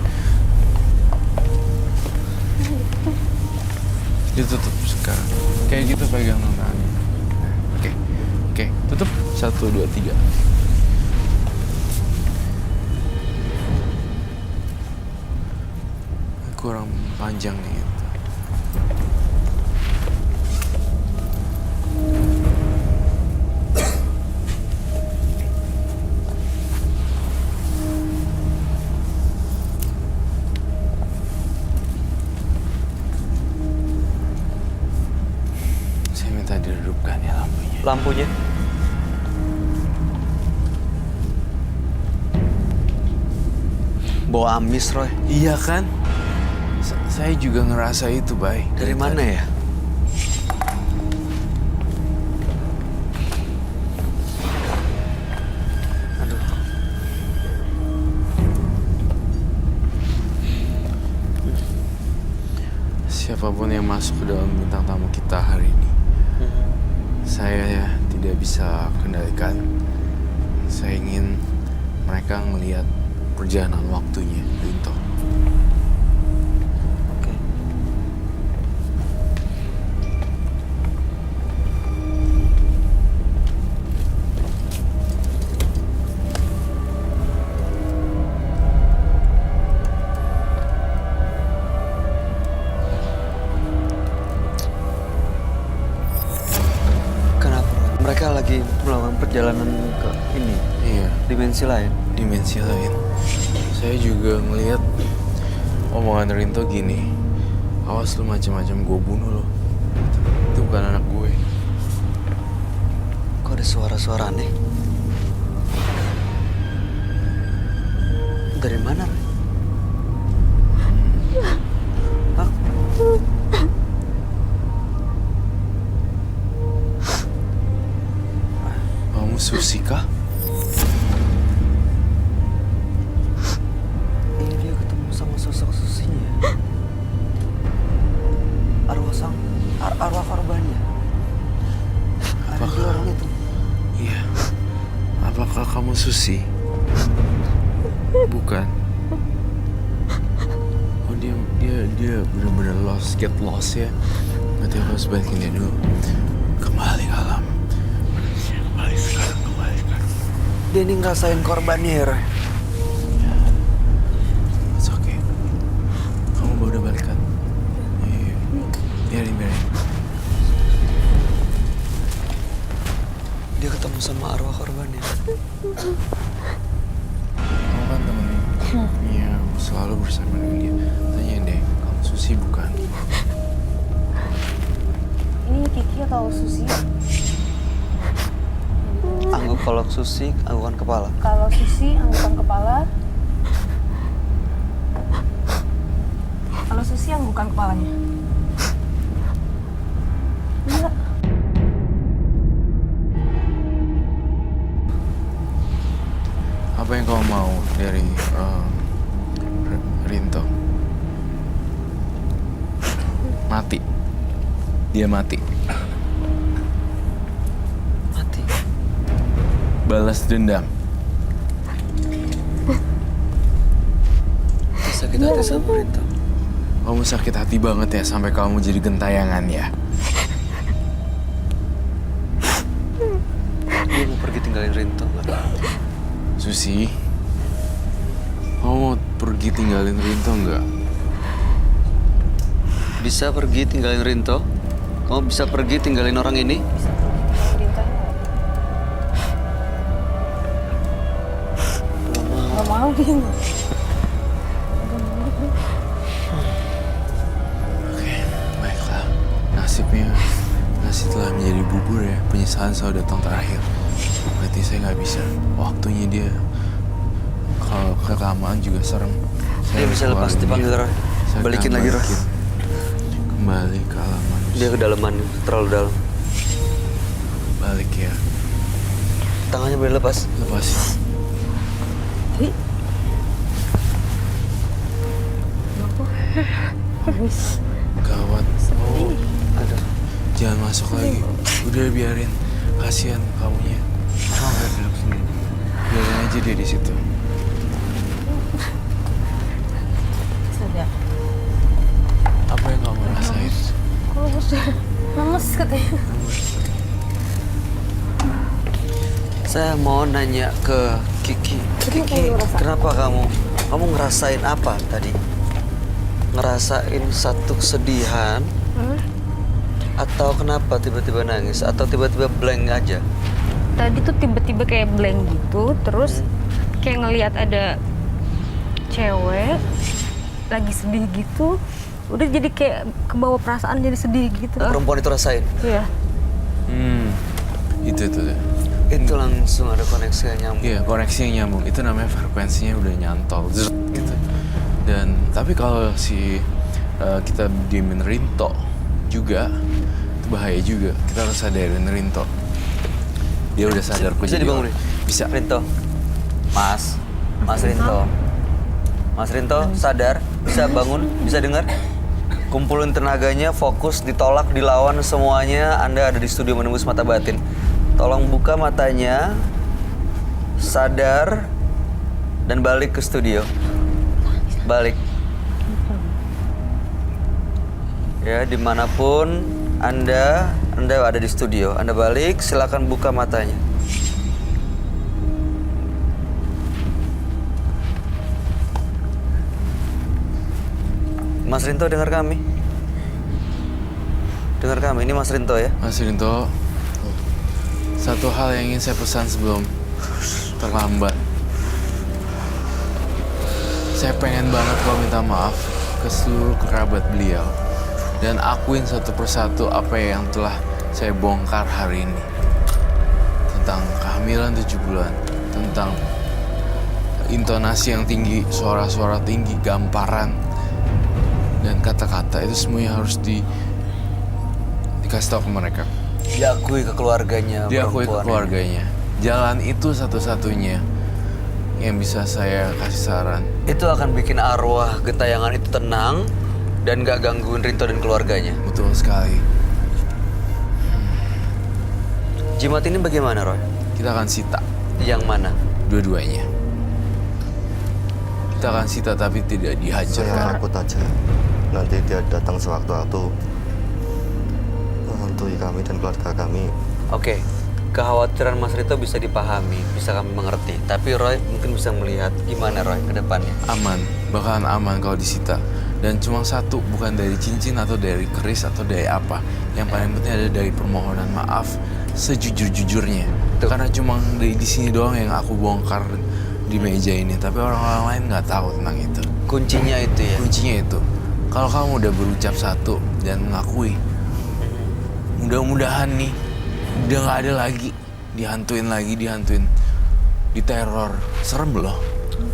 Ditutup sekarang. Kayak gitu pegang tangannya. Oke. Tutup. 1, 2, 3. Kurang panjang nih itu. Saya minta diredupkan ya lampunya. Lampunya. Bawa amis, Roy. Iya kan? Saya juga ngerasa itu, Bay. Dari mana ya? Aduh. Siapapun yang masuk ke dalam bintang tamu kita hari ini, saya tidak bisa kendalikan. Saya ingin mereka ngelihat perjalanan waktunya, Rinto. perjalanan ke ini, Iya, dimensi lain. dimensi lain. Saya juga ngelihat omongan Rinto gini, awas lu macam-macam gue bunuh lo. Itu bukan anak gue. Kok ada suara-suara aneh? Dari mana, Ray? Hah? Kamu Susi kah? Ini dia ketemu sama sosok Susinya. Arwah korbannya. Ada dua orang itu. Iya. Apakah kamu Susi? Bukan. Oh dia benar-benar get lost ya. Berarti aku harus balikin dia dulu. Kembali ke alam. Kembali sekarang. Dia ini ngerasain korbannya ya, Ray. It's okay. Kamu baru udah balik kan? Iya. Biarin. Dia ketemu sama arwah korbannya. Kamu kan temennya. Iya, selalu bersama dengan dia. Tanya deh, kamu Susi bukan? Ini Kiki atau Susi? Angguk kalau Susi, anggukan kepala. Kalau Susi, anggukan kepala. Kalau Susi, anggukan kepalanya. Enggak. Apa yang kamu mau dari Rinto? Mati. Dia mati. Mati. Balas dendam. Dia sakit hati sama Rinto. Kamu sakit hati banget ya sampai kamu jadi gentayangan ya. Dia mau pergi tinggalin Rinto. Susi, kamu mau pergi tinggalin Rinto nggak? Bisa pergi tinggalin Rinto? Kamu bisa pergi tinggalin orang ini? Gak mau gini. Oke, baiklah. Nasi telah menjadi bubur ya. Penyesalan selalu datang terakhir. Berarti saya nggak bisa. Waktunya dia kalau kelamaan juga serem. Dia bisa lepas dipanggil, Roy. Balikin lagi, Roy. Kembali ke alam manusia. Dia kedalaman, terlalu dalam. Balik ya. Tangannya boleh lepas. Lepasin. Gawat. Oh, Ada. jangan masuk lagi. Udah biarin. Kasihan kamunya. Kamu duduk sini. Biarin aja dia di situ. Sadar. Apa yang kamu rasain? Kalau lemes katanya. Saya mau nanya ke Kiki. Kiki, kenapa kamu ngerasain apa tadi? Ngerasain satu kesedihan? Atau kenapa tiba-tiba nangis? Atau tiba-tiba blank aja? Tadi tuh tiba-tiba kayak blank gitu, terus kayak ngelihat ada cewek lagi sedih gitu. Udah jadi kayak kebawa perasaan jadi sedih gitu. Perempuan itu rasain? Iya. Itu tuh. Itu langsung ada koneksi yang nyambung. Iya, koneksi yang nyambung. Itu namanya frekuensinya udah nyantol. Zrrt, gitu. Dan tapi kalau kita diemin Rinto juga, itu bahaya juga. Kita harus sadarin Rinto. Dia udah sadar kok. Bisa jadi dibangunin? orang. Bisa. Rinto. Mas Rinto. Mas Rinto, sadar? Bisa bangun? Bisa dengar? Kumpulin tenaganya, fokus, ditolak, dilawan semuanya. Anda ada di studio menembus mata batin. Tolong buka matanya, sadar, dan balik ke studio. Balik. Ya, dimanapun Anda ada di studio. Anda balik, silakan buka matanya. Mas Rinto, dengar kami. Dengar kami, ini Mas Rinto ya. Mas Rinto, Satu hal yang ingin saya pesan sebelum terlambat. Saya pengen banget kalau minta maaf ke seluruh kerabat beliau dan akuin satu persatu apa yang telah saya bongkar hari ini. Tentang kehamilan 7 bulan, tentang intonasi yang tinggi, suara-suara tinggi, gamparan, dan kata-kata itu semuanya harus dikasih tahu ke mereka. Diakui ke keluarganya. Diakui ke perempuan keluarganya. Jalan itu satu-satunya yang bisa saya kasih saran. Itu akan bikin arwah gentayangan itu tenang dan gak gangguin Rinto dan keluarganya. Betul sekali. Jimat ini bagaimana, Roy? Kita akan sita Yang mana? dua-duanya. Kita akan sita tapi tidak Saya dihancurkan. takut aja nanti dia datang sewaktu-waktu menghantui kami dan keluarga kami. Oke, kekhawatiran Mas Rito bisa dipahami, bisa kami mengerti. Tapi Roy mungkin bisa melihat gimana Roy ke depannya. Aman, bakalan aman kalau disita. Dan cuma satu, bukan dari cincin atau dari keris atau dari apa. Yang paling penting ada dari permohonan maaf sejujur-jujurnya. Tuh. Karena cuma di sini doang yang aku bongkar di meja ini, tapi orang-orang lain nggak tahu tentang itu. Kuncinya itu ya. Kuncinya itu, kalau kamu udah berucap satu dan mengakui, mudah-mudahan nih udah nggak ada lagi dihantuin, diteror, serem loh.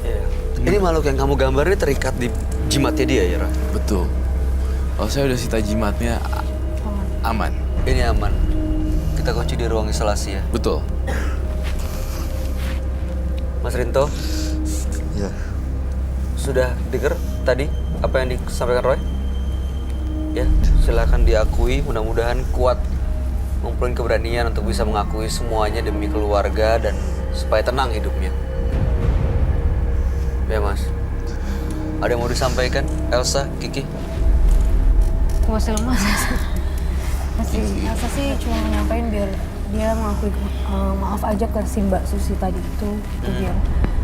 Iya. Ini makhluk yang kamu gambar ini terikat di jimatnya dia ya, Roy? Betul. Kalau saya udah sita jimatnya, aman. Ini aman. Kita kunci di ruang isolasi ya. Betul. Mas Rinto, Ya, sudah dengar tadi apa yang disampaikan Roy? Ya, silakan diakui. Mudah-mudahan kuat ngumpulin keberanian untuk bisa mengakui semuanya demi keluarga dan supaya tenang hidupnya. Ya, Mas. Ada yang mau disampaikan? Elsa, Kiki? Aku masih lemas. Elsa sih cuma nyampein biar dia mengakui maaf aja ke si Mbak Susi tadi itu biar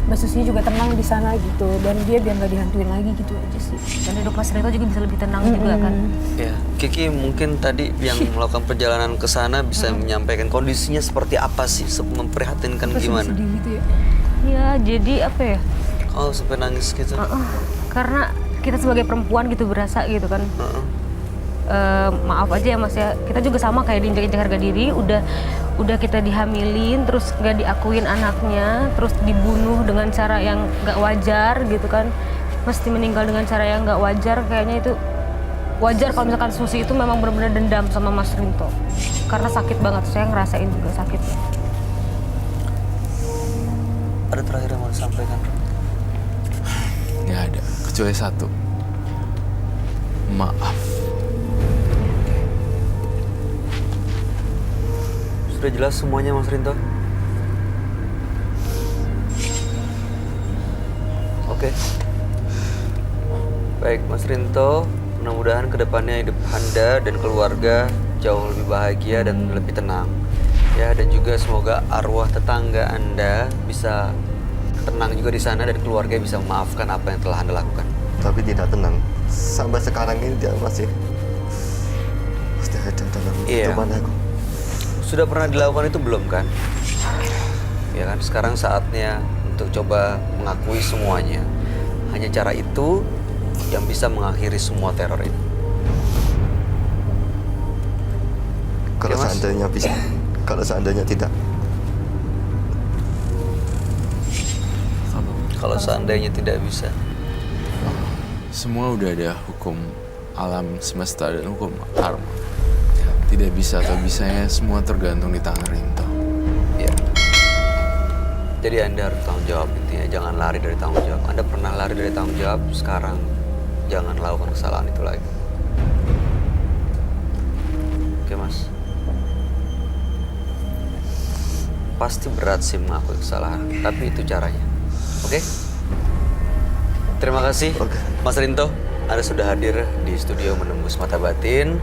Mbak Susi juga tenang di sana gitu dan dia biar nggak dihantuin lagi gitu aja sih. Dan hidup Mas Rito juga bisa lebih tenang juga kan. Ya, Kiki mungkin tadi yang melakukan perjalanan ke sana bisa menyampaikan kondisinya seperti apa sih, memprihatinkan gimana? Sedih gitu ya. Ya, jadi apa ya? Oh, sampai nangis gitu. Karena kita sebagai perempuan gitu berasa gitu kan. Maaf aja ya Mas ya, kita juga sama kayak diinjak-injak harga diri, udah kita dihamilin, terus nggak diakuin anaknya, terus dibunuh dengan cara yang nggak wajar gitu kan, mesti meninggal dengan cara yang nggak wajar. Kayaknya itu wajar kalau misalkan Susi itu memang benar-benar dendam sama Mas Rinto, karena sakit banget, saya ngerasain juga sakitnya. Ada terakhir yang mau disampaikan? Nggak ada, kecuali satu. Maaf. Sudah jelas semuanya, Mas Rinto? Oke. Baik, Mas Rinto. Mudah-mudahan kedepannya hidup Anda dan keluarga jauh lebih bahagia dan lebih tenang. Ya, dan juga semoga arwah tetangga Anda bisa tenang juga di sana dan keluarga bisa memaafkan apa yang telah Anda lakukan. tapi tidak tenang. Sampai sekarang ini dia masih ada dalam kehidupan aku. Sudah pernah dilakukan itu belum kan? Ya kan, sekarang saatnya untuk coba mengakui semuanya. Hanya cara itu yang bisa mengakhiri semua teror ini. Kalau Oke, Mas. seandainya bisa, kalau seandainya tidak, Kalau seandainya tidak bisa. Semua udah ada hukum alam semesta dan hukum karma. Tidak bisa atau bisanya semua tergantung di tangan Rinto. Ya. Jadi Anda harus tanggung jawab intinya. Jangan lari dari tanggung jawab. Anda pernah lari dari tanggung jawab, sekarang jangan lakukan kesalahan itu lagi. Oke, Mas. Pasti berat sih mengakui kesalahan, tapi itu caranya. Oke? Terima kasih, Oke. Mas Rinto. Anda sudah hadir di studio Menembus Mata Batin.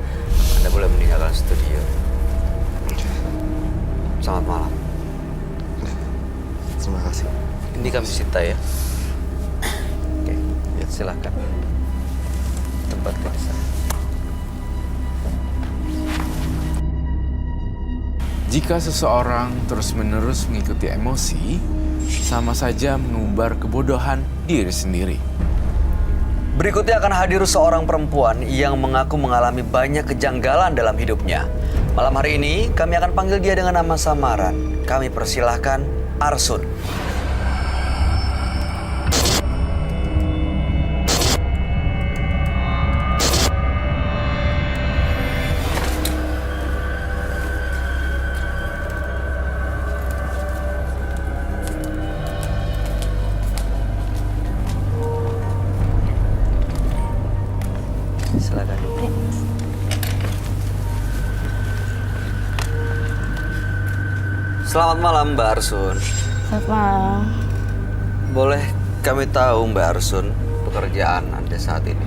Anda boleh meninggalkan studio. Selamat malam. terima kasih. Ini kami Sinta ya. Oke, ya, silakan. Tempatkan di sana. Jika seseorang terus-menerus mengikuti emosi, sama saja mengumbar kebodohan diri sendiri. Berikutnya akan hadir seorang perempuan yang mengaku mengalami banyak kejanggalan dalam hidupnya. Malam hari ini kami akan panggil dia dengan nama samaran. Kami persilahkan Arsun. Silakan. Selamat malam Mbak Arsun. Selamat malam. Boleh kami tahu Mbak Arsun pekerjaan Anda saat ini?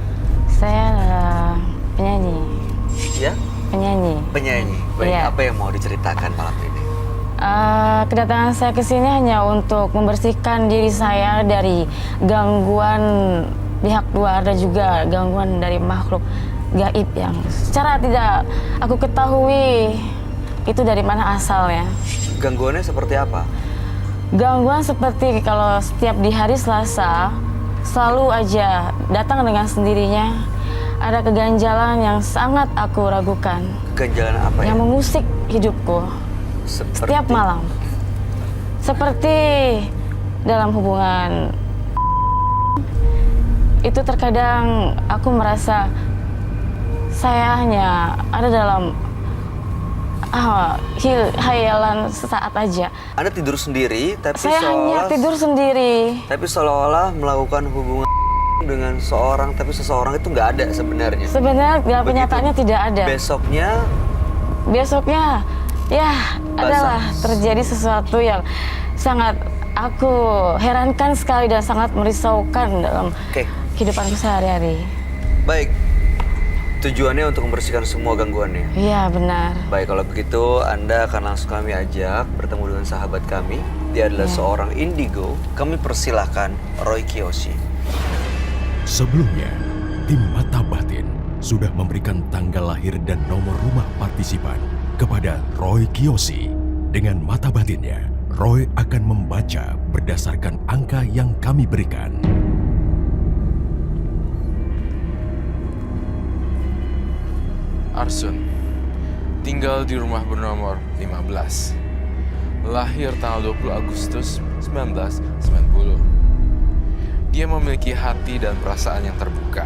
Saya adalah penyanyi. Ya? Penyanyi. Penyanyi. Baik, Iya. apa yang mau diceritakan malam ini? Kedatangan saya ke sini hanya untuk membersihkan diri saya dari gangguan pihak luar dan juga gangguan dari makhluk gaib yang secara tidak aku ketahui itu dari mana asalnya. Gangguannya seperti apa? Gangguan seperti kalau setiap di hari Selasa selalu aja datang dengan sendirinya ada keganjalan yang sangat aku ragukan Ganjalan apa ya? yang mengusik hidupku setiap malam. Seperti dalam hubungan itu terkadang aku merasa saya hanya ada dalam hayalan sesaat aja. Anda tidur sendiri, tapi Saya hanya tidur sendiri. Tapi seolah-olah melakukan hubungan dengan seorang, tapi seseorang itu nggak ada sebenarnya. Sebenarnya dalam kenyataannya tidak ada. Besoknya ya adalah terjadi sesuatu yang sangat aku herankan sekali dan sangat merisaukan dalam kehidupanku sehari-hari. Baik, tujuannya untuk membersihkan semua gangguannya. Iya benar. Baik, kalau begitu Anda akan langsung kami ajak bertemu dengan sahabat kami. Dia adalah seorang indigo. Kami persilahkan Roy Kiyoshi. Sebelumnya, tim Mata Batin sudah memberikan tanggal lahir dan nomor rumah partisipan kepada Roy Kiyoshi. Dengan mata batinnya, Roy akan membaca berdasarkan angka yang kami berikan. Arsun, tinggal di rumah bernomor 15. Lahir tanggal 20 Agustus 1990. Dia memiliki hati dan perasaan yang terbuka.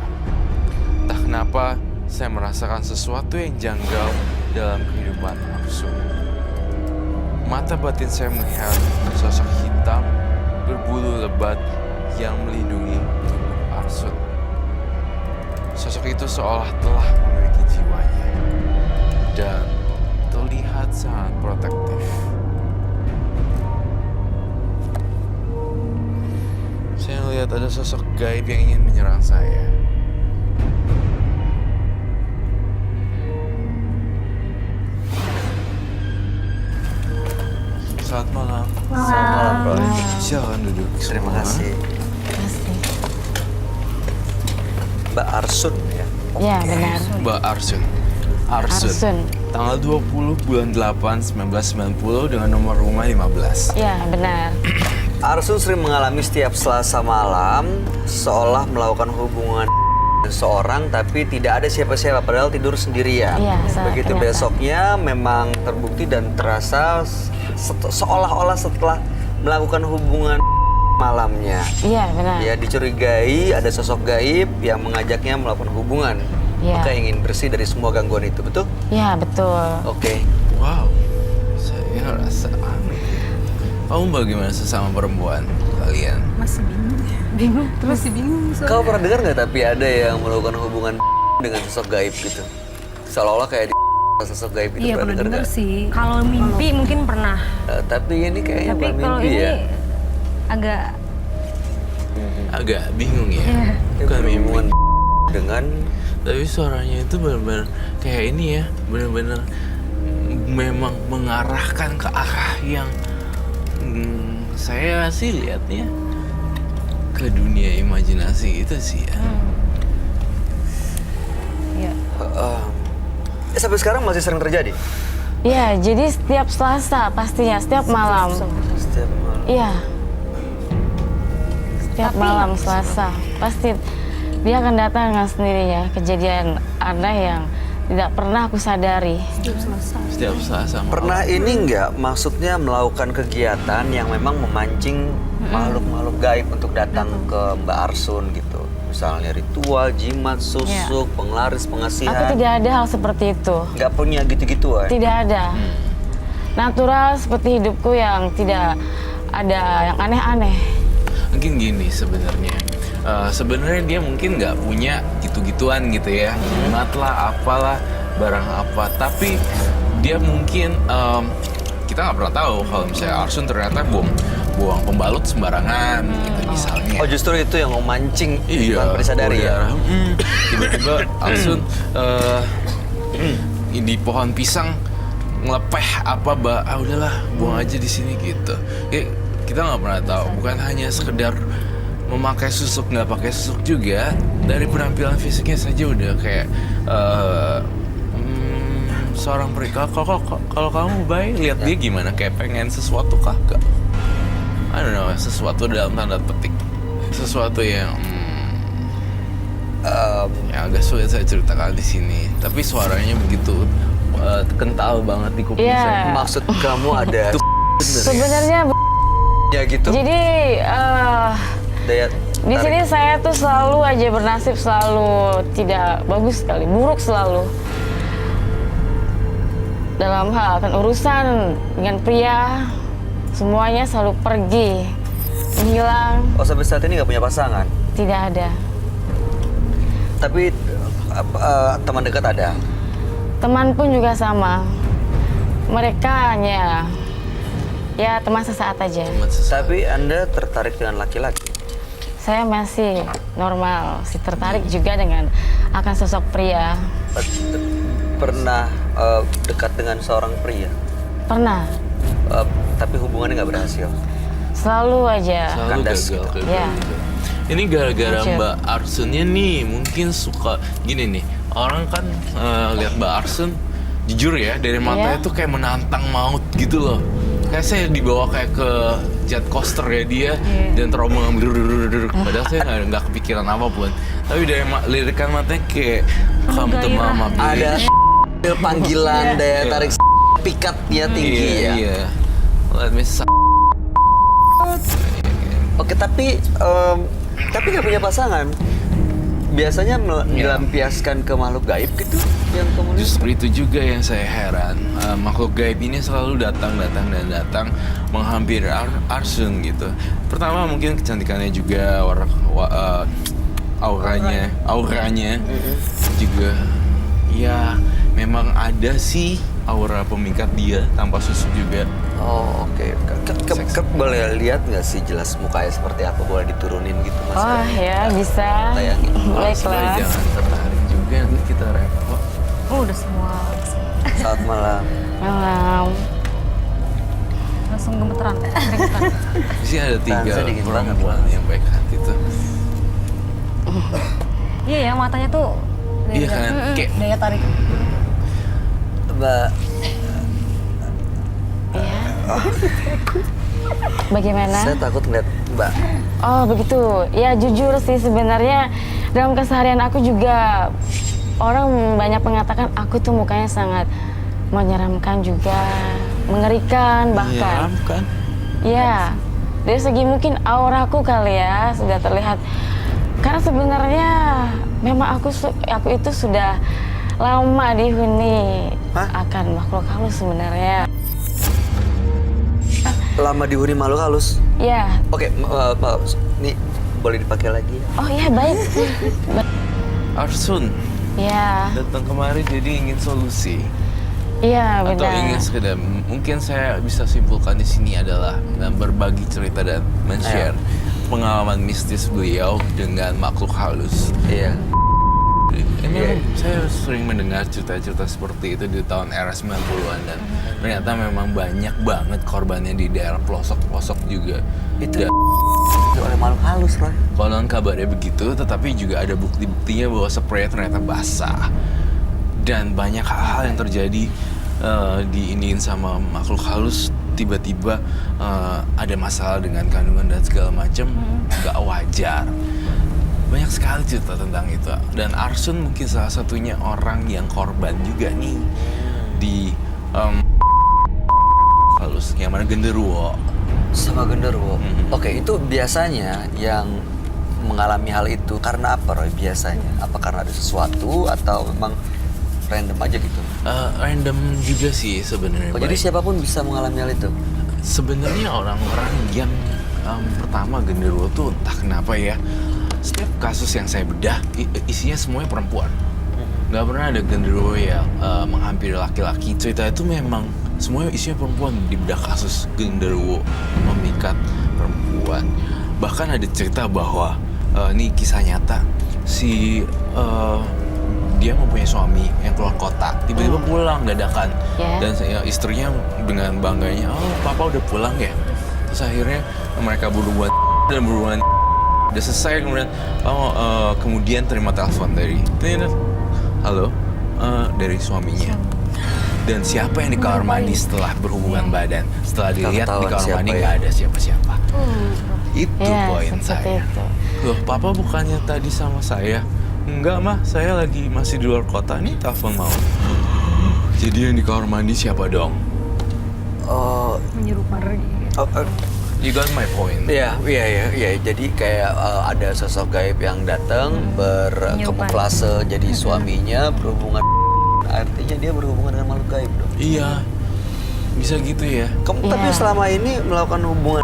Entah kenapa, saya merasakan sesuatu yang janggal dalam kehidupan Arsun. Mata batin saya melihat sosok hitam berbulu lebat yang melindungi tubuh Arsun. Sosok itu seolah telah memiliki jiwanya dan terlihat sangat protektif. Saya melihat ada sosok gaib yang ingin menyerang saya. Selamat malam. Selamat malam, Roy. Silakan duduk. Terima semua. kasih. Kasih. Mbak Arsun ya? Ya benar. Mbak Arsun. Arsun. Tanggal 20 bulan 8 1990 dengan nomor rumah 15. Ya benar. Arsun sering mengalami setiap Selasa malam seolah melakukan hubungan dengan seorang tapi tidak ada siapa-siapa padahal tidur sendirian. Iya, Begitu ternyata. besoknya memang terbukti dan terasa seolah-olah setelah melakukan hubungan malamnya. Iya benar. Ya dicurigai ada sosok gaib yang mengajaknya melakukan hubungan. Iya. Maka ingin bersih dari semua gangguan itu, betul? Ya betul. Oke. Wow, saya rasa aneh. Kamu bagaimana sesama perempuan kalian? Masih bingung. Bingung? Masih bingung soalnya. Kau pernah dengar nggak tapi ada yang melakukan hubungan dengan sosok gaib gitu? Seolah-olah kayak sosok gaib itu. Iya pernah dengar denger nggak? sih. Kalau mimpi mungkin pernah. Tapi ini kayaknya Tapi bukan kalau mimpi ini ya. Agak bingung ya. Iya. Bukan mimpi. Berhubungan dengan Tapi suaranya itu benar-benar kayak ini ya, benar-benar memang mengarahkan ke arah yang saya sih lihatnya ke dunia imajinasi itu sih ya. Iya. sampai sekarang masih sering terjadi. Iya, jadi setiap Selasa pastinya, setiap malam. Setiap malam. Iya. Setiap malam Selasa pasti dia akan datang dengan sendirinya. Kejadian aneh yang tidak pernah aku sadari. Setiap Selasa malam. Pernah ini nggak, maksudnya melakukan kegiatan yang memang memancing makhluk-makhluk gaib untuk datang ke Mbak Arsun gitu? Misalnya ritual, jimat, susuk, penglaris, Aku pengasihan. tidak ada hal seperti itu. Nggak punya gitu-gituan. Tidak ada. Natural seperti hidupku yang tidak ada yang aneh-aneh. Mungkin gini sebenarnya. Sebenarnya dia mungkin nggak punya gitu-gituan gitu ya, jimat lah, apalah, barang apa. Tapi dia mungkin kita nggak pernah tahu kalau misalnya Arsun ternyata buang pembalut sembarangan gitu misalnya. Oh, justru itu yang memancing Iya, tanpa disadari ya. Tiba-tiba Arsun di pohon pisang ngelepeh apa, udahlah buang aja di sini gitu. Kita nggak pernah tahu. Bukan hanya sekedar memakai susuk, nggak pakai susuk juga. Dari penampilan fisiknya saja udah kayak seorang pria. Kalau kamu baik, lihat dia gimana? Kayak pengen sesuatu kah? Gak. I don't know, sesuatu dalam tanda petik. Sesuatu yang yang agak sulit saya ceritakan di sini. Tapi suaranya begitu kental banget di kuping Iya. saya. Maksud kamu ada Sebenarnya ya gitu? jadi Daya di tarik. sini saya tuh selalu aja bernasib selalu tidak bagus sekali, buruk selalu. Dalam hal kan urusan dengan pria, semuanya selalu pergi, menghilang, Oh, sampai saat ini nggak punya pasangan. tidak ada. Tapi teman dekat ada. Teman pun juga sama. Mereka hanya ya teman sesaat aja. Tapi Anda tertarik dengan laki-laki. Saya masih normal, masih tertarik juga dengan akan sosok pria. Pernah dekat dengan seorang pria, Pernah, tapi hubungannya nggak berhasil. selalu aja. Selalu Kandas gagal. gitu. gagal, Ya. gagal. Ini gara-gara Hancur. Mbak Arsunnya nih mungkin suka gini nih. Orang kan lihat Mbak Arsun, jujur ya dari matanya Iya. tuh kayak menantang maut gitu loh. Kayak saya dibawa kayak ke jet coaster ya dia dan terombang padahal saya nggak kepikiran apapun. Tapi dari lirikan matanya kayak come to mama baby. Ada panggilan daya tarik pikatnya tinggi ya. Iya. Let me Oke, tapi nggak punya pasangan. Biasanya melampiaskan ke makhluk gaib gitu yang kemudian. Justru itu juga yang saya heran. Makhluk gaib ini selalu datang menghampiri Arsun gitu. Pertama mungkin kecantikannya juga, auranya juga. Ya memang ada sih aura pemikat dia tanpa susuk juga. Oh, oke. Boleh lihat nggak sih jelas mukanya seperti apa? Boleh diturunin gitu, Mas? Oh ya, bisa. Tayangin. Baiklah. Jangan tertarik juga nanti kita repot. Oh, udah semua Selamat malam. Malam. langsung gemeteran, keringetan. Di sini ada 3 Saya dingin banget, perempuan yang baik hati tuh. Iya ya, matanya tuh Iya kan, kayak daya tarik. Mbak, Iya. Bagaimana? saya takut ngeliat Mbak. Oh begitu. Ya jujur sih sebenarnya dalam keseharian aku juga orang banyak mengatakan aku tuh mukanya sangat menyeramkan juga, mengerikan bahkan. kan? Ya, dari segi mungkin auraku kali ya sudah terlihat. Karena sebenarnya memang aku itu sudah lama dihuni akan makhluk halus sebenarnya. Lama dihuni makhluk halus. Ya. Oke, ini boleh dipakai lagi ya? Oh iya baik. Arsun Ya, datang kemari jadi ingin solusi iya atau benar. ingin sekedar mungkin saya bisa simpulkan di sini adalah berbagi cerita dan men-share pengalaman mistis beliau dengan makhluk halus. Iya. Emang saya sering mendengar cerita-cerita seperti itu di tahun era 90-an dan ternyata memang banyak banget korbannya di daerah pelosok-pelosok juga. Itu Dan oleh makhluk halus, Roy. konon kabarnya begitu, tetapi juga ada bukti-buktinya bahwa spraynya ternyata basah. Dan banyak hal-hal yang terjadi diiniin sama makhluk halus, tiba-tiba ada masalah dengan kandungan dan segala macam, nggak wajar. Banyak sekali cerita tentang itu. Dan Arsun mungkin salah satunya orang yang korban juga nih di halus, yang mana genderuwo. Sama genderuwo. Oke, itu biasanya yang mengalami hal itu karena apa, Roy? Biasanya apa karena ada sesuatu atau memang random aja gitu? Random juga sih sebenarnya. Oh, jadi siapapun bisa mengalami hal itu? Sebenarnya orang-orang yang pertama genderuwo tuh entah kenapa ya, setiap kasus yang saya bedah isinya semuanya perempuan. Nggak pernah ada genderuwo yang menghampiri laki-laki. Cerita itu memang semuanya isinya perempuan di bedah kasus genderuwo memikat perempuan. Bahkan ada cerita bahwa ini kisah nyata, si dia mempunyai suami yang keluar kota, tiba-tiba pulang dadakan. Dan istrinya dengan bangganya, oh papa udah pulang ya. Terus akhirnya mereka berhubungan dan berhubungan udah selesai, kemudian terima telepon dari halo, dari suaminya. Dan siapa yang di kamar mandi setelah berhubungan badan? Setelah dilihat di kamar mandi nggak ada siapa-siapa. Itu poin saya. Loh, papa bukannya tadi sama saya? Enggak, mah, saya lagi masih di luar kota nih, telepon mau. Jadi yang di kamar mandi siapa dong? Menyerupai. You got my point. Iya. Jadi kayak ada sosok gaib yang datang berkamuflase jadi suaminya, berhubungan. Artinya dia berhubungan dengan makhluk gaib dong. Iya, bisa gitu ya. Kamu tapi selama ini melakukan hubungan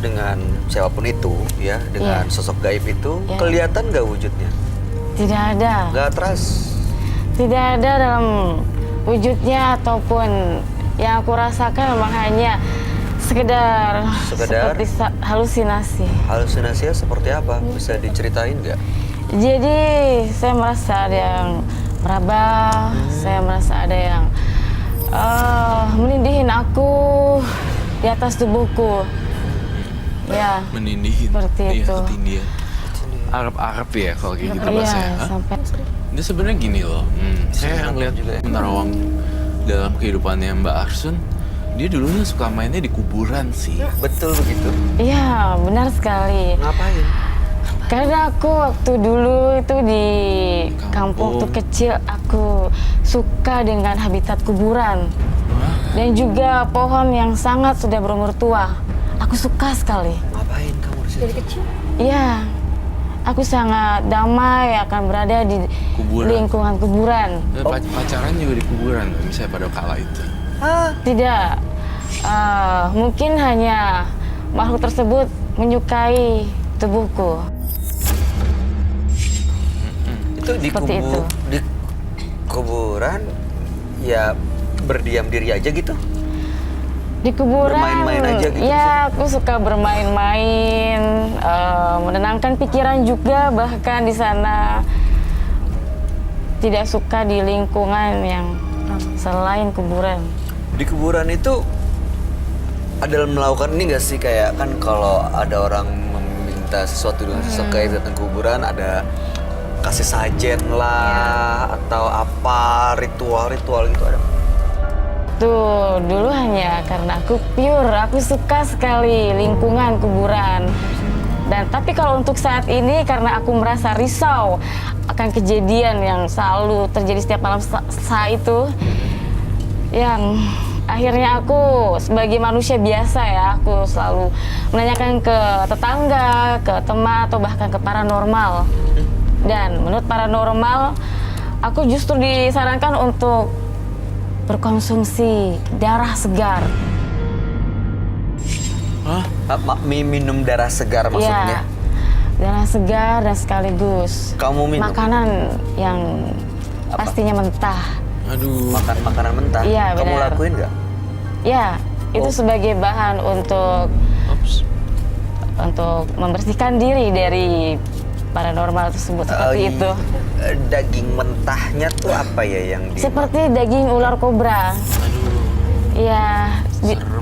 dengan siapapun itu, ya, dengan sosok gaib itu, kelihatan nggak wujudnya? Tidak ada. Nggak trust? Tidak ada dalam wujudnya ataupun yang aku rasakan memang hanya sekedar seperti halusinasi. Halusinasinya seperti apa? Bisa diceritain nggak? Jadi saya merasa ada yang meraba, saya merasa ada yang menindihin aku di atas tubuhku. Ya. Menindihin. Seperti itu. Ketindihan. Arab-Arab ya kalau kayak gitu bahasanya. Iya, sampai. Dia sebenarnya gini loh. Saya ngeliat juga menerawang dalam kehidupannya Mbak Arsun. Dia dulunya suka mainnya di kuburan sih. Betul begitu? Iya, benar sekali. Ngapain? Karena aku waktu dulu itu di kampung waktu kecil, aku suka dengan habitat kuburan. Dan juga pohon yang sangat sudah berumur tua. Aku suka sekali. Ngapain kamu di situ? Dari kecil? Iya, aku sangat damai akan berada di lingkungan kuburan. Pacaran juga di kuburan, misalnya pada kala itu. Tidak, mungkin hanya makhluk tersebut menyukai tubuhku. Itu di di kuburan ya berdiam diri aja gitu? Di kuburan, bermain-main aja gitu? Ya, aku suka bermain-main, menenangkan pikiran juga. Bahkan di sana tidak suka di lingkungan yang selain kuburan. Di kuburan itu ada melakukan ini nggak sih, kayak kan kalau ada orang meminta sesuatu dengan sosok gaib datang ke kuburan, ada kasih sajen lah atau apa ritual-ritual gitu ada? Tuh, dulu hanya karena aku pure, aku suka sekali lingkungan kuburan. Dan tapi kalau untuk saat ini karena aku merasa risau akan kejadian yang selalu terjadi setiap malam saat itu, yang akhirnya aku sebagai manusia biasa ya, aku selalu menanyakan ke tetangga, ke teman, atau bahkan ke paranormal. Dan menurut paranormal, aku justru disarankan untuk berkonsumsi darah segar. Hah? Minum darah segar maksudnya? Ya, darah segar dan sekaligus Kamu minum? makanan yang pastinya mentah. Aduh. Makan makanan mentah? Iya, Kamu benar. lakuin nggak? Ya, itu sebagai bahan untuk membersihkan diri dari paranormal tersebut seperti itu. Daging mentahnya tuh apa ya yang Seperti daging ular kobra. Iya,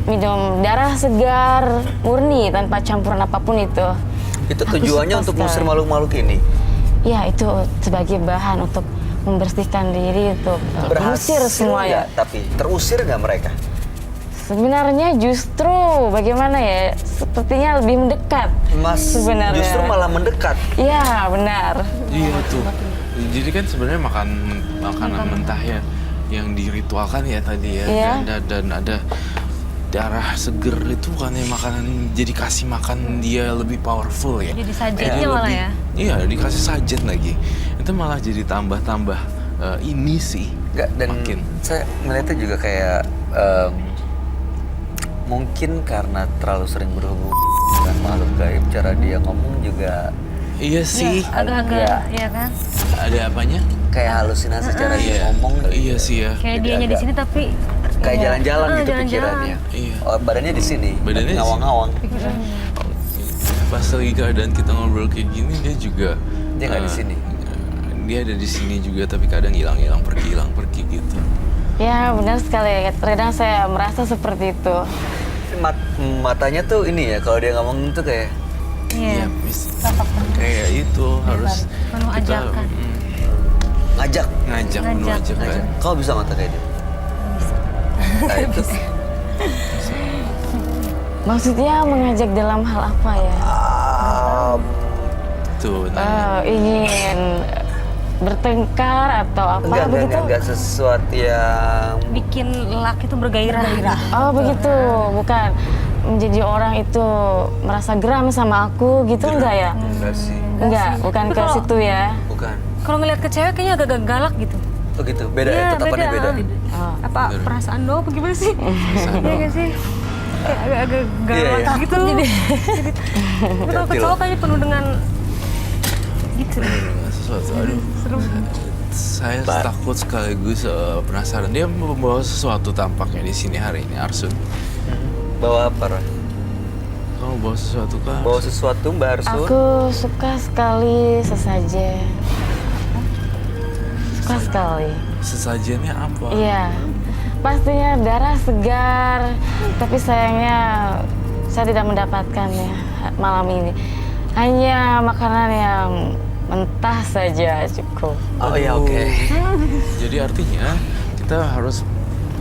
minum darah segar murni tanpa campuran apapun itu. Itu Aku tujuannya suka untuk mengusir sekali. makhluk-makhluk ini? Iya, itu sebagai bahan untuk membersihkan diri untuk mengusir semua ya. nggak? Tapi terusir nggak mereka? Sebenarnya justru bagaimana ya, sepertinya lebih mendekat. Mas Sebenarnya. justru malah mendekat. Iya benar. Iya tuh. Jadi kan sebenarnya makanan mentah ya yang diritualkan ya tadi ya. Iya. Dan ada darah seger itu kan ya makanan, jadi kasih makan dia lebih powerful ya. Jadi sajennya malah ya. Iya, dikasih sajen lagi. Itu malah jadi tambah-tambah ini sih. Nggak, dan Makin. saya melihatnya juga kayak mungkin karena terlalu sering berhubungan dengan makhluk gaib, cara dia ngomong juga Iya sih. Agak-agak, ya kan? Ada apanya? kayak halusinasi cara dia Iya. ngomong. Iya sih ya. Kayak Jadi dianya di agak- sini tapi Kayak jalan-jalan gitu jalan-jalan. pikirannya. Iya. Oh, badannya di sini, Badannya di sini. ngawang-ngawang. Pas lagi keadaan kita ngobrol kayak gini dia juga Dia nggak di sini. Dia ada di sini juga tapi kadang hilang pergi gitu. Ya benar sekali. Terkadang saya merasa seperti itu. Matanya tuh ini ya, kalau dia ngomong tuh kayak Iya. Kayak itu harus Penuh kita ajakan. ngajak. ngajak penuh Ngajak. ajakan. Kau bisa mata kayak dia? Nah, itu. Maksudnya mengajak dalam hal apa ya? Tuh, nah, Ingin bertengkar atau apa begitu? Enggak sesuatu yang Bikin lelaki itu bergairah. Oh begitu, bukan menjadi orang itu merasa geram sama aku gitu enggak ya? enggak sih. Enggak, bukan Tapi ke kalau- situ ya. Bukan. Kalau ngeliat ke cewek kayaknya agak galak gitu. Oh gitu, beda ya, Iya, tatapannya beda. Oh. Apa perasaan doang apa gimana sih? Iya gak sih? Kayak agak-agak galak Iya. gitu. Jadi kalau ke cowok kayaknya penuh dengan gitu. sesuatu. Aduh, Serem. saya takut sekaligus penasaran. Dia membawa sesuatu tampaknya di sini hari ini, Arsun. Bawa apa, Roy? Kamu bawa sesuatu kan? Bawa sesuatu, Mbak Arsun? Aku suka sekali sesajen. Suka sekali. Sesajennya apa? Iya, pastinya darah segar. Tapi sayangnya saya tidak mendapatkannya malam ini. Hanya makanan yang mentah saja cukup. Oh ya, oke. Jadi artinya kita harus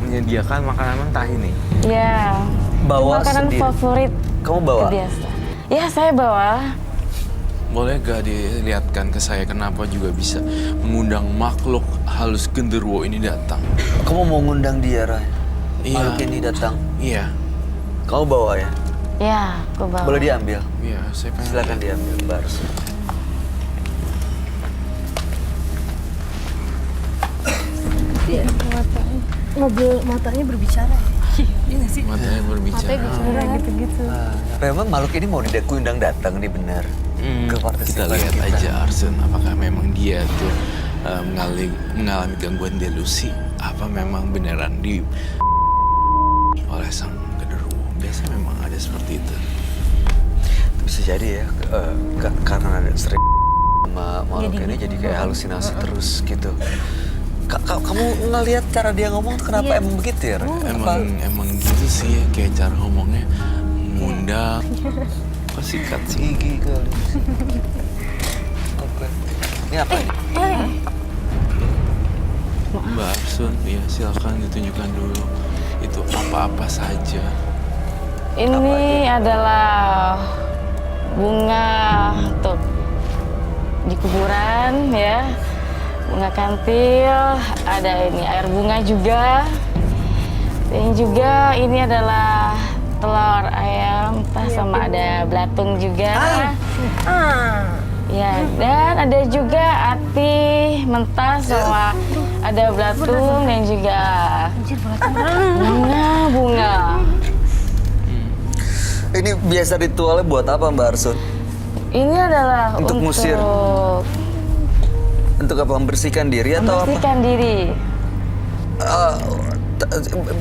menyediakan makanan mentah ini. Ya, Bawa makanan sendiri. favorit Kamu bawa? biasa. Ya, saya bawa. Boleh gak dilihatkan ke saya kenapa juga bisa mengundang makhluk halus genderuwo ini datang? Kamu mau ngundang dia, Roy? Iya. Makhluk ini datang. Iya. Kamu bawa ya? Ya, aku bawa. Boleh diambil? Iya, saya pengen Silakan lihat. diambil, Mbak Arsun. Matanya berbicara. Iya nggak sih? Matanya berbicara. gitu-gitu. Memang makhluk ini mau diundang datang nih, benar. Ke Kita partisipan lihat aja Arsun, apakah memang dia tuh mengalami gangguan delusi, apa memang beneran di oleh sang genderuwo. Biasanya memang ada seperti itu. Bisa jadi ya, karena ada sering sama makhluk ini jadi kayak halusinasi terus gitu. Kamu ngelihat cara dia ngomong tuh kenapa emang begitu ya, Roy? Emang gitu sih ya, kayak cara ngomongnya ngundang. Apa sikat gigi kali. Oke. Ini apa nih? Mbak Arsun, ya silakan ditunjukkan dulu. Itu apa-apa saja. Ini adalah bunga untuk di kuburan ya. Bunga kantil, ada ini air bunga juga. Dan juga ini adalah telur ayam, sama ada belatung juga. Ya, dan ada juga ati mentah sama ada belatung dan juga bunga. Ini biasa ritualnya buat apa, Mbak Arsun? Ini adalah Untuk ngusir. Untuk apa, membersihkan diri atau apa? membersihkan diri.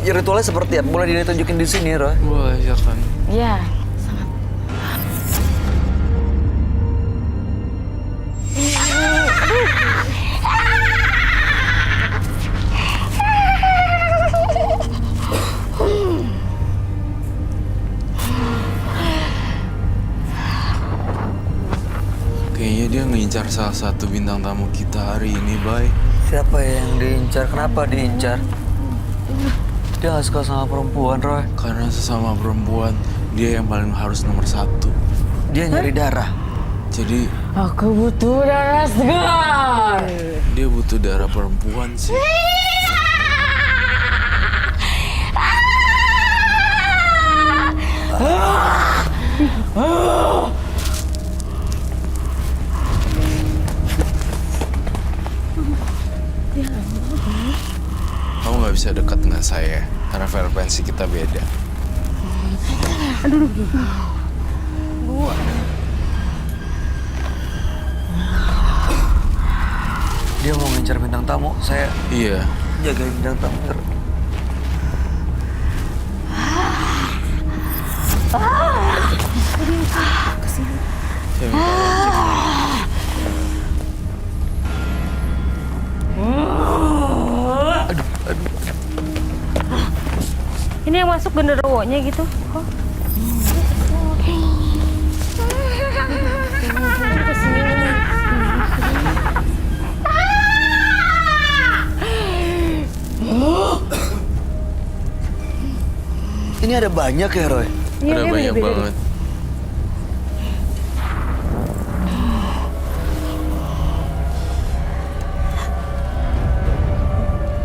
Ritualnya seperti apa? Boleh ditunjukin di sini, Roy? Boleh, silakan. Ya, sangat. Kayaknya dia ngincar salah satu bintang tamu kita hari ini, Bay. Siapa yang diincar? Kenapa diincar? Dia gak suka sama perempuan, Roy. Karena sesama perempuan, dia yang paling harus nomor satu. Dia nyari darah. Jadi Aku butuh darah segar. dia butuh darah perempuan sih. Kamu nggak bisa dekat dengan saya karena frekuensi kita beda. Dia mau ngincar bintang tamu. Saya Iya, jagain bintang tamu. saya minta lanjut. Ini yang masuk genderuwonya gitu. Kok? Ini ada banyak ya, Roy? Ada banyak banget.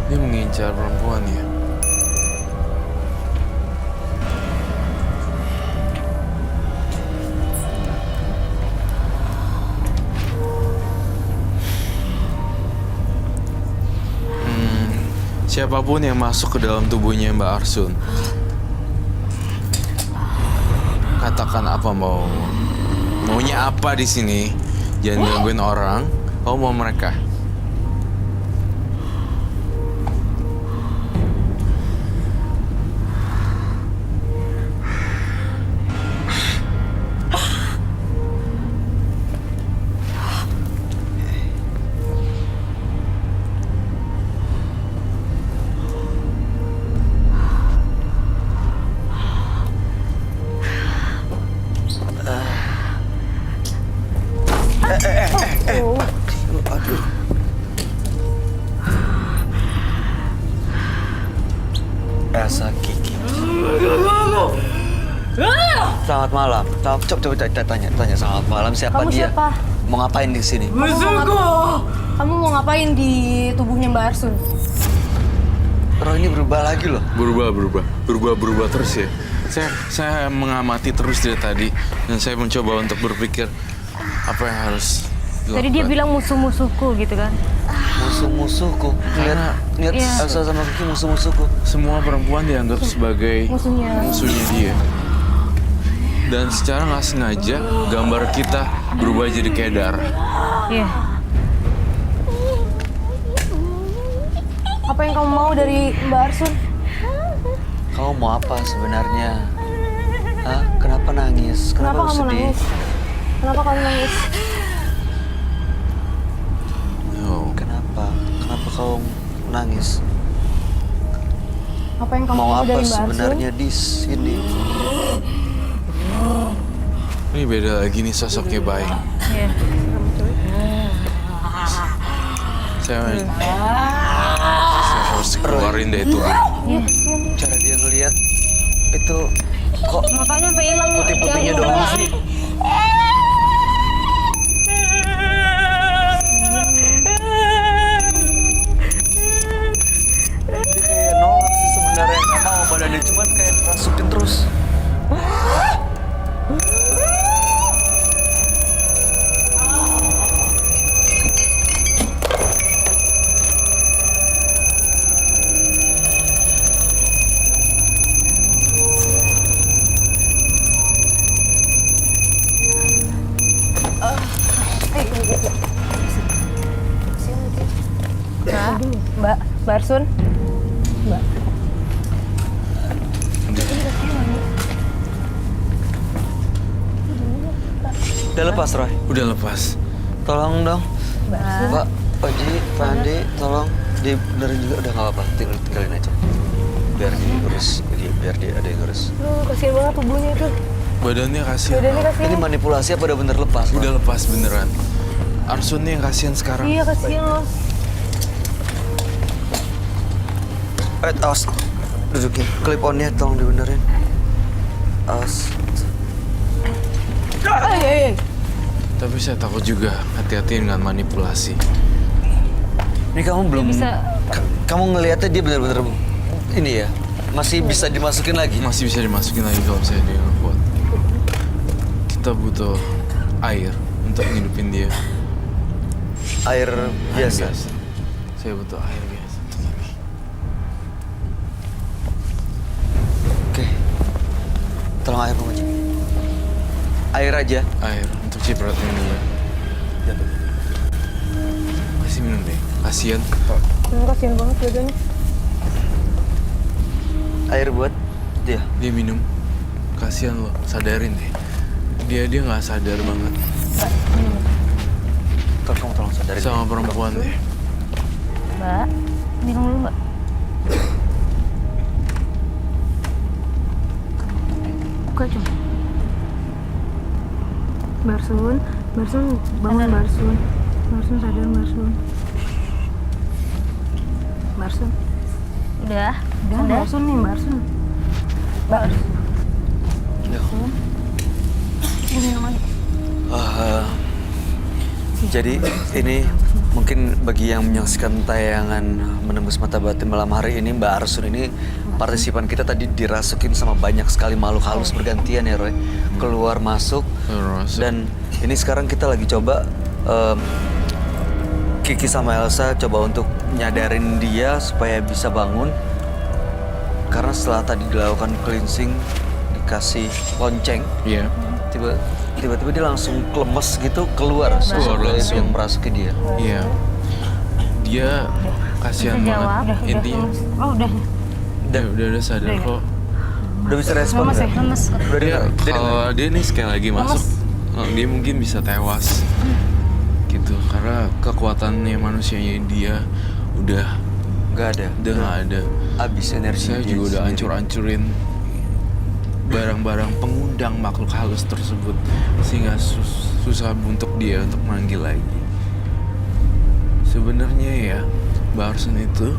Dia mengincar perempuan ya. Siapapun yang masuk ke dalam tubuhnya Mbak Arsun, katakan apa maunya apa di sini, jangan gangguin orang. Kamu mau mereka? Aduh. Elsa Kiki. Selamat malam. Coba tanya selamat malam siapa Kamu dia? siapa? Mau ngapain di sini? Kamu mau ngapain di tubuhnya Mbak Arsun? Roy ini berubah lagi loh. Berubah terus ya. Saya mengamati terus dari tadi dan saya mencoba untuk berpikir apa yang harus dilakukan. Tadi dia bilang musuh-musuhku gitu kan. Musuh-musuhku. Lihat Iya. Elsa sama Kiki musuh-musuhku. Semua perempuan dianggap sebagai musuhnya dia. Dan secara nggak sengaja gambar kita berubah jadi kayak darah. Iya. Apa yang kamu mau dari Mbak Arsun? Kamu mau apa sebenarnya? Hah? Kenapa nangis? Kenapa kamu sedih? nangis? Kenapa kamu nangis? No. Kenapa? Kenapa kau nangis? Apa yang kamu Mau mau apa dari Mbak Arsun? sebenarnya di sini? Ini beda lagi nih sosoknya baik. Iya. Saya harus keluarin deh itu. Cara dia ngeliat itu kok Makanya sampai hilang putih-putihnya doang sih. Dia kayak nolak sih sebenarnya, nggak mau badannya cuman kayak masukin terus. Mbak Arsun? Mbak. Udah lepas, Roy. Udah lepas. Tolong dong. Pak Ji, Pak Andi, tolong dibenerin juga. Udah nggak apa-apa, tinggalin aja. Biar diurus, biar dia ada yang urus. Kasihan banget tubuhnya itu. Badannya kasihan. Badannya kasihan. Ini manipulasi apa udah bener lepas? Pak? Udah lepas beneran. Arsun nih yang kasihan sekarang. Iya, kasihan loh. Awas. Dudukin. Clip on-nya tolong dibenerin. Awas. Tapi saya takut juga, hati-hati dengan manipulasi. Ini kamu belum... Bisa. Kamu ngelihatnya dia benar-benar ini ya? Masih bisa dimasukin lagi? Masih bisa dimasukin lagi kalau saya dia nggak kuat. Kita butuh air untuk ngidupin dia. Air biasa? Saya butuh air biasa untuk ini. Oke. Tolong air Bang Oji. Air aja. Air untuk cipratin dia. Kasih minum deh, kasihan. Kasian banget badannya. Air buat dia. Dia minum, kasihan loh, sadarin deh. Dia nggak sadar banget. Kamu tolong sadarin. Sama perempuan deh. Mbak, minum dulu Mbak. Buka coba. Barsun bangun Barsun. Barsun sadar Barsun. Barsun. Udah. Udah Barsun nih Barsun. Minum lagi. Jadi ini mungkin bagi yang menyaksikan tayangan Menembus Mata Batin malam hari ini, Mbak Arsun ini partisipan kita tadi dirasukin sama banyak sekali makhluk halus bergantian ya Roy, keluar masuk. Dan ini sekarang kita lagi coba Kiki sama Elsa coba untuk nyadarin dia supaya bisa bangun. Karena setelah tadi dilakukan cleansing, dikasih lonceng, Iya. tiba-tiba dia langsung klemes gitu keluar sosok gaib langsung. yang merasuki dia. Iya. Dia kasihan banget. Intinya, Oh udah. udah sadar kok. Udah bisa respon nggak? Lemes. Udah Dia, dengar? Dia dengar? kalau dia nih sekali lagi masuk, dia mungkin bisa tewas. Gitu, karena kekuatannya manusianya dia udah Nggak ada. nggak ada. Habis energi. Saya dia juga udah sendiri. hancur-hancurin barang-barang pengundang makhluk halus tersebut sehingga susah untuk dia untuk manggil lagi. Sebenarnya ya, Mbak Arsun itu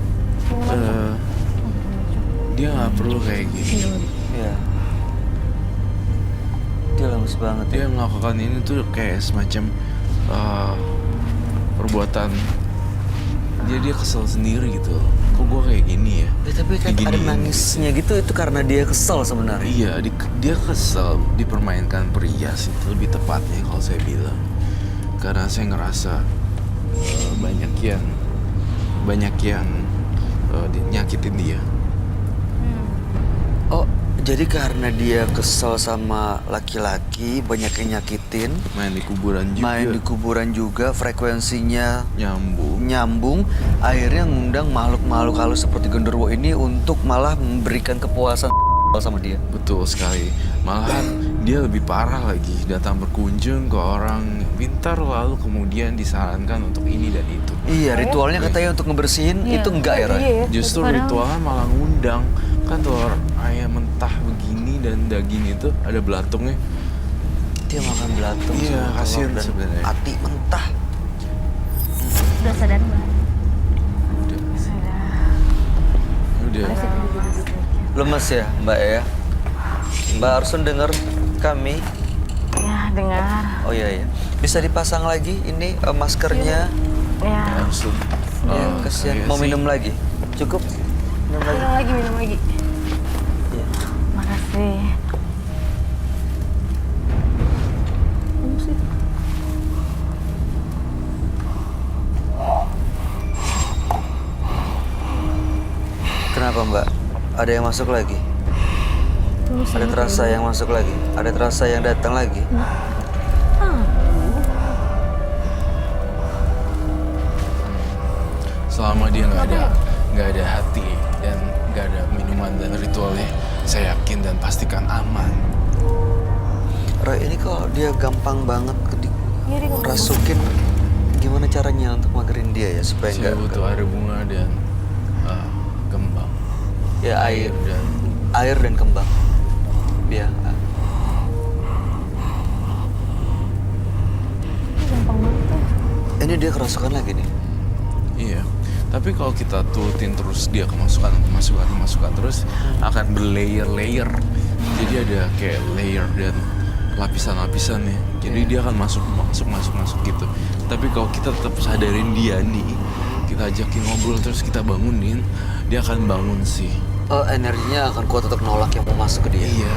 dia nggak perlu kayak gini. Iya. Dia lemes banget ya. Dia melakukan ini tuh kayak semacam perbuatan dia kesel sendiri gitu. Kok gue kayak gini ya? Ya, tapi kan Kayak ada gini. nangisnya gitu, itu karena dia kesel sebenarnya. Iya, dia kesel dipermainkan perias itu lebih tepatnya kalau saya bilang. Karena saya ngerasa banyak yang nyakitin dia. Oh, jadi karena dia kesel sama laki-laki, banyak yang nyakitin, Main di kuburan juga. main di kuburan juga, frekuensinya nyambung. akhirnya ngundang makhluk-makhluk halus seperti genderuwo ini untuk malah memberikan kepuasan sama dia. Betul sekali. Malahan dia lebih parah lagi, datang berkunjung ke orang pintar lalu kemudian disarankan untuk ini dan itu. Iya, ritualnya katanya untuk ngebersihin, itu enggak ya, Roy? Iya. Justru ritualnya malah ngundang. Kan telur ayam mentah begini dan daging itu ada belatungnya. Dia makan belatung Iya, sama kasihan telur dan sebenarnya. ati mentah. Udah sadar Mbak. Udah. Lemes ya, Mbak ya? Mbak Arsun dengar kami? Ya, dengar. Oh iya ya. Bisa dipasang lagi ini maskernya? Ya, Langsung. Ya, kasihan. iya Mau sih. minum lagi? Cukup? Minum lagi? Minum lagi. Iya. makasih. Kenapa Mbak? Ada yang masuk lagi? Ada terasa yang masuk lagi? Ada terasa yang datang lagi? Selama dia nggak ada hati dan nggak ada minuman dan ritualnya, saya yakin dan pastikan aman. Roy, ini kok dia gampang banget rasukin. Gimana caranya untuk magerin dia ya supaya Saya nggak butuh air bunga dan kembang. ya air Dan dan kembang. Biar Gampang banget tuh. ini dia kerasukan lagi nih. iya. Tapi kalau kita turutin terus dia kemasukan terus akan berlayer-layer. Jadi ada kayak layer dan lapisan-lapisannya. Jadi dia akan masuk gitu. Tapi kalau kita tetap sadarin dia nih, kita ajakin ngobrol terus kita bangunin, dia akan bangun sih. Energinya akan kuat untuk nolak yang mau masuk ke dia. Iya.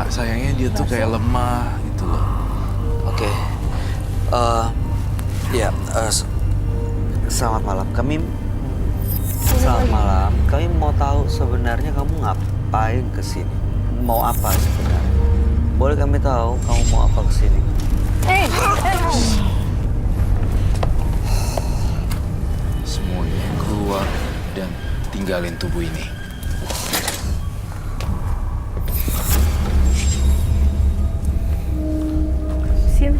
Sayangnya dia tuh kayak lemah gitu loh. Oke. Ya, selamat malam. Selamat malam. Kami mau tahu sebenarnya kamu ngapain ke sini? Mau apa sebenarnya? Boleh kami tahu kamu mau apa ke sini? Semuanya keluar dan tinggalin tubuh ini. Sin.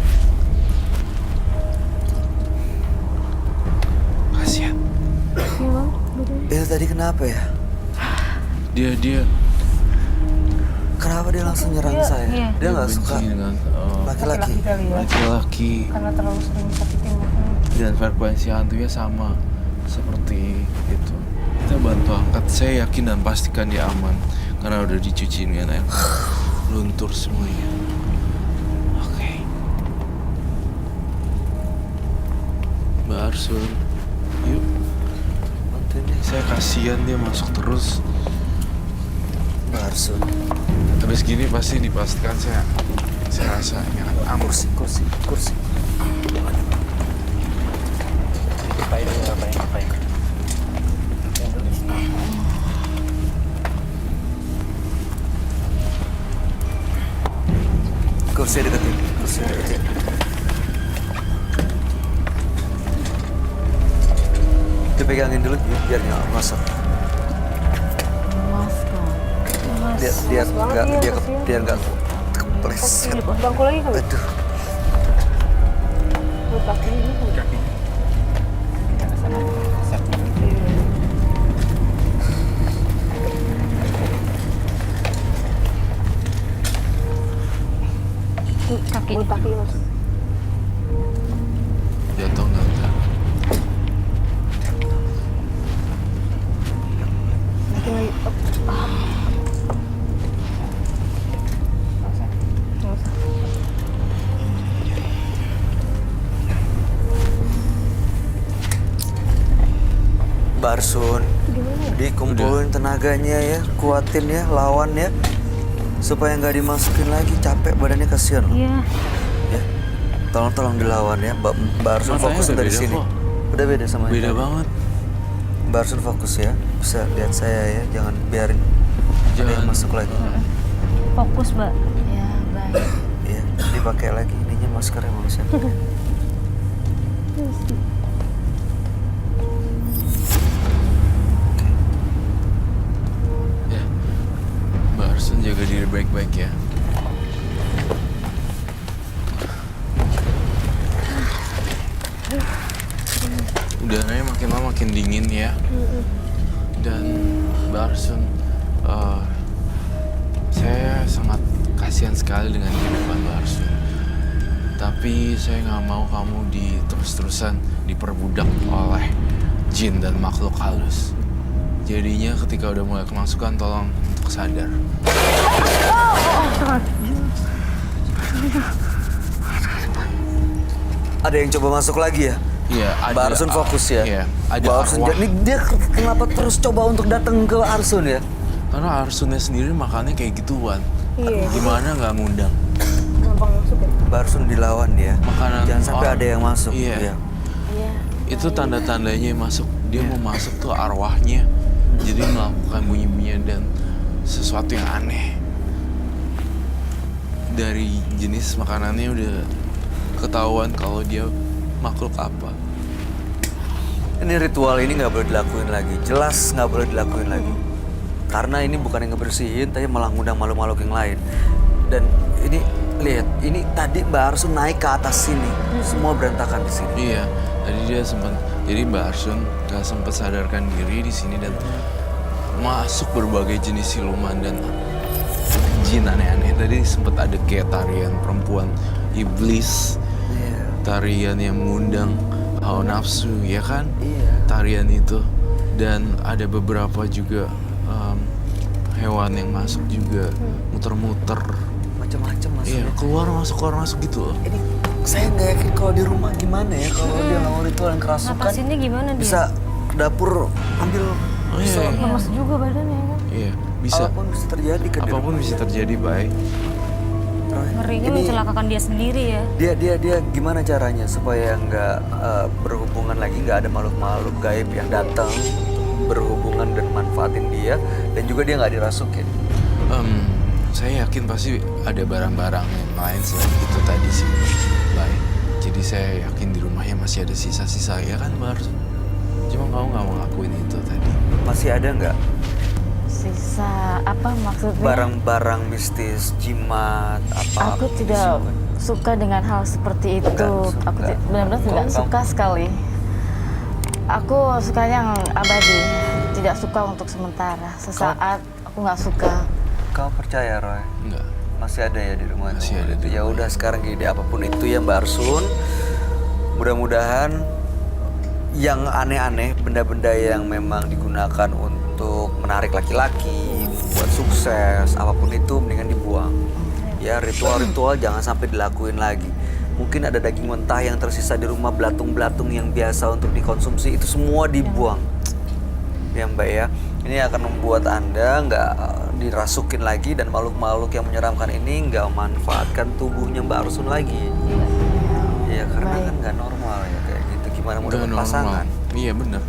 Kasihan. Itu tadi kenapa ya? Dia Kenapa dia langsung nyerang saya? iya. Dia nggak suka benci dengan laki-laki. laki-laki Karena terlalu sering sakitin makanya. dan frekuensi hantunya sama seperti itu. Kita bantu angkat, saya yakin dan pastikan dia aman karena udah dicuci dengan air luntur semuanya. Oke. Mbak Arsun, yuk. Bantuin dia. Saya kasihan dia masuk terus. Mbak Arsun. Habis gini pasti dipastikan saya rasa ini akan aman. Kursi. Kursi deketin. Dipegangin dulu biar nggak masuk. Biar nggak kepleset. Bangku lagi kali. Aduh. Buat kaki ini kali. Kaki. Buat kaki mas. Jatuh nggak? Mungkin lagi. Barsun, dikumpulin tenaganya ya, kuatin ya, lawan ya, supaya nggak dimasukin lagi, capek badannya, kasihan loh. Iya. Ya, tolong dilawan ya, Barsun Matanya fokus udah dari beda sini. kok. Udah beda sama Beda yang tadi. banget. Barsun fokus ya, bisa lihat saya ya, jangan biarin ada yang Jangan. masuk lagi. Fokus, Mbak. Ya, baik. Iya, dipakai lagi ininya maskernya manusia. Ya, Mbak Arsun jaga diri baik-baik ya. Udaranya makin lama makin dingin ya. Dan Mbak Arsun, saya sangat kasihan sekali dengan kehidupan Mbak Arsun. Tapi saya nggak mau kamu terus-terusan diperbudak oleh jin dan makhluk halus. Jadinya ketika udah mulai kemasukan, tolong untuk sadar. Ada yang coba masuk lagi ya? Iya, ada. Mbak Arsun fokus ya? Iya, ada Mbak Arsun, arwah. ini dia kenapa terus coba untuk datang ke Arsun ya? Karena Arsunnya sendiri makannya kayak gituan. Iya. Gimana nggak ngundang? Gampang masuk ya. Mbak Arsun dilawan ya. Makanan Jangan sampai orang. ada yang masuk. Iya. Ya. Iya. Itu tanda-tandanya masuk. Dia mau masuk tuh arwahnya. Jadi melakukan bunyi-bunyian dan sesuatu yang aneh. Dari jenis makanannya udah ketahuan kalau dia makhluk apa. Ini ritual ini nggak boleh dilakuin lagi. Jelas nggak boleh dilakuin lagi. Karena ini bukan yang ngebersihin, tapi malah ngundang makhluk-makhluk yang lain. Dan ini lihat, ini tadi Mbak Arsun naik ke atas sini, semua berantakan di sini. Iya, tadi dia sempat. Jadi Mbak Arsun nggak sempat sadarkan diri di sini dan masuk berbagai jenis siluman dan jin aneh-aneh. Tadi sempat ada kayak tarian perempuan iblis, Iya. tarian yang mengundang hawa nafsu, ya kan? Iya. Tarian itu. Dan ada beberapa juga hewan yang masuk juga, muter-muter. Macam-macam Iya, maksudnya. keluar masuk gitu loh. Ini saya nggak yakin kalau di rumah gimana ya kalau dia ngelawan ritual yang kerasukan. Ngatasinnya gimana dia? Bisa ke dapur ambil Oh iya, pisau. iya. Lemas juga badannya kan. Iya, bisa. Apapun bisa terjadi kan. di Apapun rumah. bisa terjadi, Bay. Roy, Ngerinya ini mencelakakan dia sendiri ya. dia gimana caranya supaya nggak berhubungan lagi, nggak ada makhluk-makhluk gaib yang datang berhubungan dan manfaatin dia, dan juga dia nggak dirasukin. Saya yakin pasti ada barang-barang yang lain selain itu tadi sih, Bay. Jadi saya yakin di rumahnya masih ada sisa-sisa, ya kan, Bar? Cuma kamu nggak mau ngakuin itu tadi. Masih ada nggak Sisa apa maksudnya? barang-barang mistis, jimat, apa? Aku tidak suka dengan hal seperti itu. Nggak suka. Aku benar-benar tidak Kok suka sekali. Aku sukanya yang abadi, tidak suka untuk sementara. Sesaat aku nggak suka. Kau percaya, Roy? Enggak. Masih ada ya di rumah itu? Masih ada di Ya rumah. udah, sekarang gini deh, apapun itu ya Mbak Arsun, mudah-mudahan yang aneh-aneh, benda-benda yang memang digunakan untuk menarik laki-laki, buat sukses, apapun itu mendingan dibuang. Ya, ritual-ritual jangan sampai dilakuin lagi. Mungkin ada daging mentah yang tersisa di rumah, belatung-belatung yang biasa untuk dikonsumsi, itu semua dibuang. Ya Mbak ya, ini akan membuat Anda nggak dirasukin lagi, dan makhluk-makhluk yang menyeramkan ini nggak memanfaatkan tubuhnya Mbak Arsun lagi. Iya, karena Baik. kan nggak normal ya kayak gitu. Gimana mau Nggak dapat normal. pasangan? Iya, bener.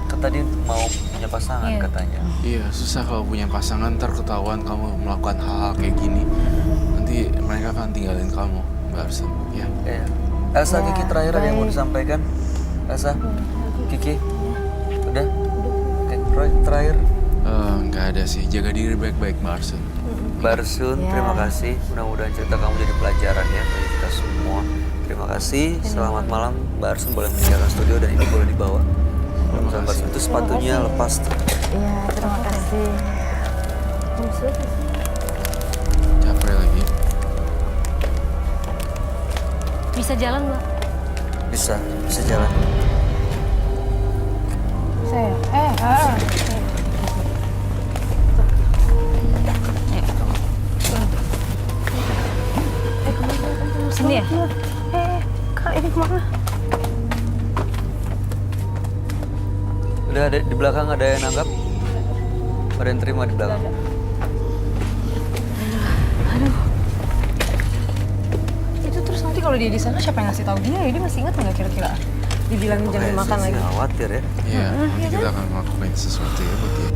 Kan tadi mau punya pasangan Iya. katanya. Iya, susah kalau punya pasangan, ntar ketahuan kamu melakukan hal-hal kayak gini. Nanti mereka akan tinggalin kamu, Mbak Arsun. Ya. Iya. Elsa, Ya, Kiki terakhir ada yang mau baik. disampaikan? Elsa, Kiki, udah? Oke, Roy terakhir. Nggak ada sih. Jaga diri baik-baik, Mbak Arsun. Mbak Arsun, Ya. terima kasih. Mudah-mudahan cerita kamu jadi pelajaran ya bagi kita semua. Terima kasih. Selamat malam. Mbak Arsun boleh meninggalkan studio dan ini boleh dibawa. Mbak Arsun, itu sepatunya lepas tuh. Iya, terima kasih. Capek lagi. Bisa jalan, Mbak? Bisa jalan. Saya, Sini ya? Kak, ini kemana? Udah ada di belakang, ada yang nanggap? Ada yang terima di belakang? Itu terus nanti kalau dia di sana siapa yang ngasih tahu dia? Dia masih ingat nggak kira-kira? Dibilangin jangan Kayak makan saya lagi. khawatir ya. Iya, nanti kita akan melakukan sesuatu ya buat dia.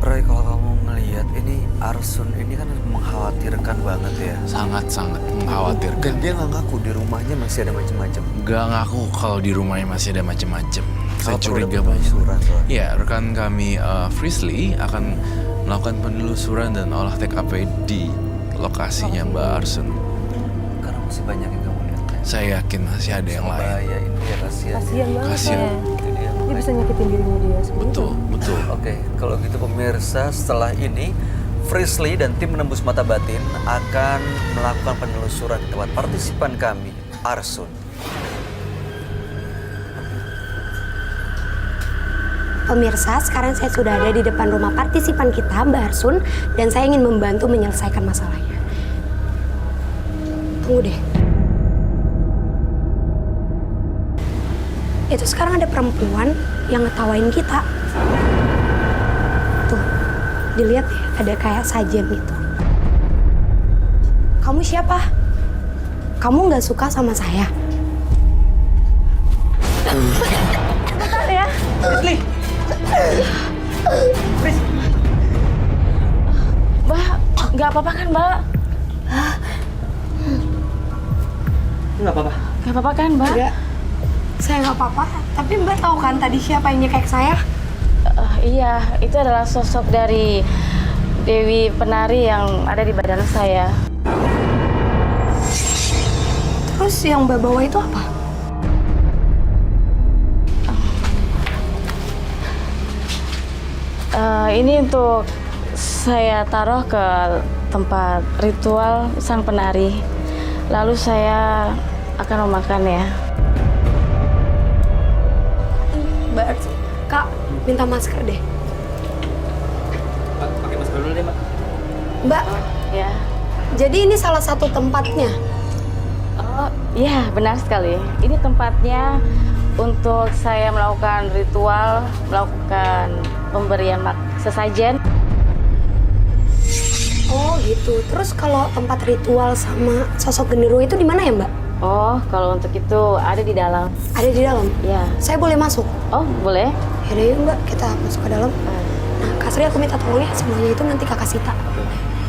Roy, kalau kamu ngelihat ini Arsun ini kan mengkhawatirkan banget ya. Sangat-sangat mengkhawatirkan. Dan dia nggak ngaku di rumahnya masih ada macam-macam. Gak ngaku kalau di rumahnya masih ada macam-macam. Saya Kalau curiga perlu ada banget. penelusuran, Roy. Ya, rekan kami Frisly akan melakukan penelusuran dan olah TKP di lokasinya Mbak Arsun. Karena masih banyak yang kamu lihat kan. Saya yakin masih ada yang lain. Bahaya ini ya, kasihan. Kasian banget. Kasian. ya. Itu dia. Dia bisa nyakitin dirinya dia sendiri. Betul, betul. Oke, kalau gitu pemirsa, setelah ini Frisly dan tim Menembus Mata Batin akan melakukan penelusuran di tempat partisipan kami, Arsun. Pemirsa, sekarang saya sudah ada di depan rumah partisipan kita, Mbak Arsun, dan saya ingin membantu menyelesaikan masalahnya. Tunggu deh. Itu sekarang ada perempuan yang ngetawain kita. Tuh, dilihat ya, ada kayak sajen gitu. Kamu siapa? Kamu nggak suka sama saya? Bentar ya. Mbak, nggak apa-apa kan, Mbak? Nggak apa-apa. Nggak apa-apa kan, Mbak? Enggak. Saya nggak apa-apa. Tapi Mbak tahu kan tadi siapa yang nyekek saya? Iya, itu adalah sosok dari Dewi Penari yang ada di badan saya. Terus yang Mbak bawa itu apa? Ini untuk saya taruh ke tempat ritual sang penari. Lalu saya akan memakan ya. minta masker deh. Pakai masker dulu deh, Mbak. Mbak, Ya. jadi ini salah satu tempatnya. Oh, iya benar sekali. Ini tempatnya untuk saya melakukan ritual, melakukan pemberian sesajen. Oh gitu. Terus kalau tempat ritual sama sosok genderuwo itu di mana ya Mbak? Oh, kalau untuk itu ada di dalam. Ada di dalam. Ya. Saya boleh masuk? Oh, boleh. Yaudah yuk Mbak, kita masuk ke dalam. Nah, Kak Sri aku minta tolong ya, semuanya itu nanti Kakak sita.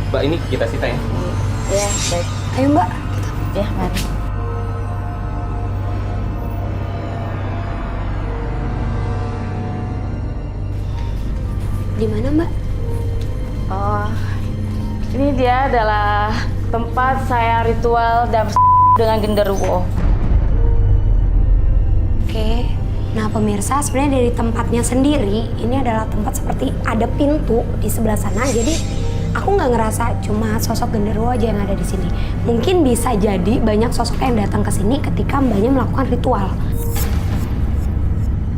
Mbak, ini kita sita ya? Ya, baik. Ayo Mbak, kita. Ya, mari. Di mana Mbak? Oh, ini dia adalah tempat saya ritual dan dengan genderuwo. Oke. Nah pemirsa, sebenarnya dari tempatnya sendiri, ini adalah tempat seperti ada pintu di sebelah sana. Jadi aku nggak ngerasa cuma sosok genderuwo aja yang ada di sini. Mungkin bisa jadi banyak sosok yang datang ke sini ketika mbaknya melakukan ritual.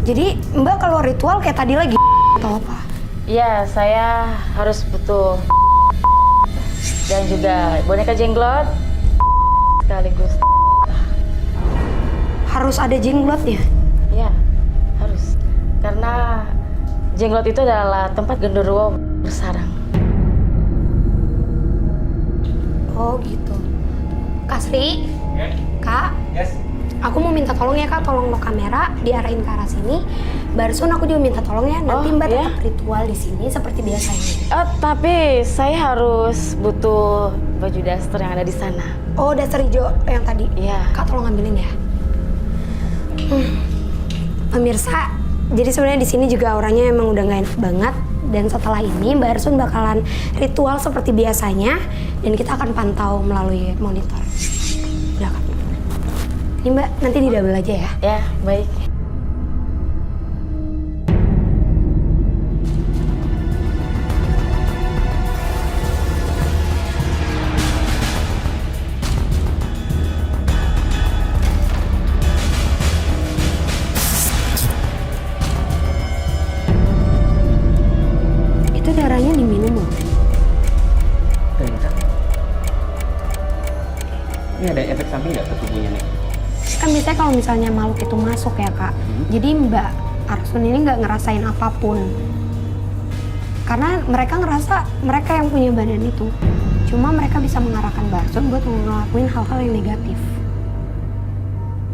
Jadi mbak kalau ritual kayak tadi lagi atau apa? Ya, saya harus butuh dan juga boneka jenglot sekaligus. Harus ada jenglotnya? Ya, harus. Karena jenglot itu adalah tempat genderuwo bersarang. Oh gitu. Kak Sri, Kak, Yes. aku mau minta tolong ya Kak, tolong lo kamera diarahin ke arah sini. Barusan aku juga minta tolong ya, nanti Oh, Mbak ya? tetap ritual di sini seperti biasanya. Oh, tapi saya harus butuh baju daster yang ada di sana. Oh, dasar hijau yang tadi. Iya. Kak tolong ambilin ya. Pemirsa, jadi sebenarnya di sini juga orangnya emang udah nggak enak banget. Dan setelah ini Mbak Arsun bakalan ritual seperti biasanya dan kita akan pantau melalui monitor. Udah Kak. Ini Mbak, nanti di double aja ya. Ya, baik. Itu darahnya diminum loh. Ternyata. Ini ada efek samping nggak ke tubuhnya nih? Kan biasanya kalau misalnya makhluk itu masuk ya Kak, jadi Mbak Arsun ini nggak ngerasain apapun. Karena mereka ngerasa mereka yang punya badan itu. Cuma mereka bisa mengarahkan Mbak Arsun buat ngelakuin hal-hal yang negatif.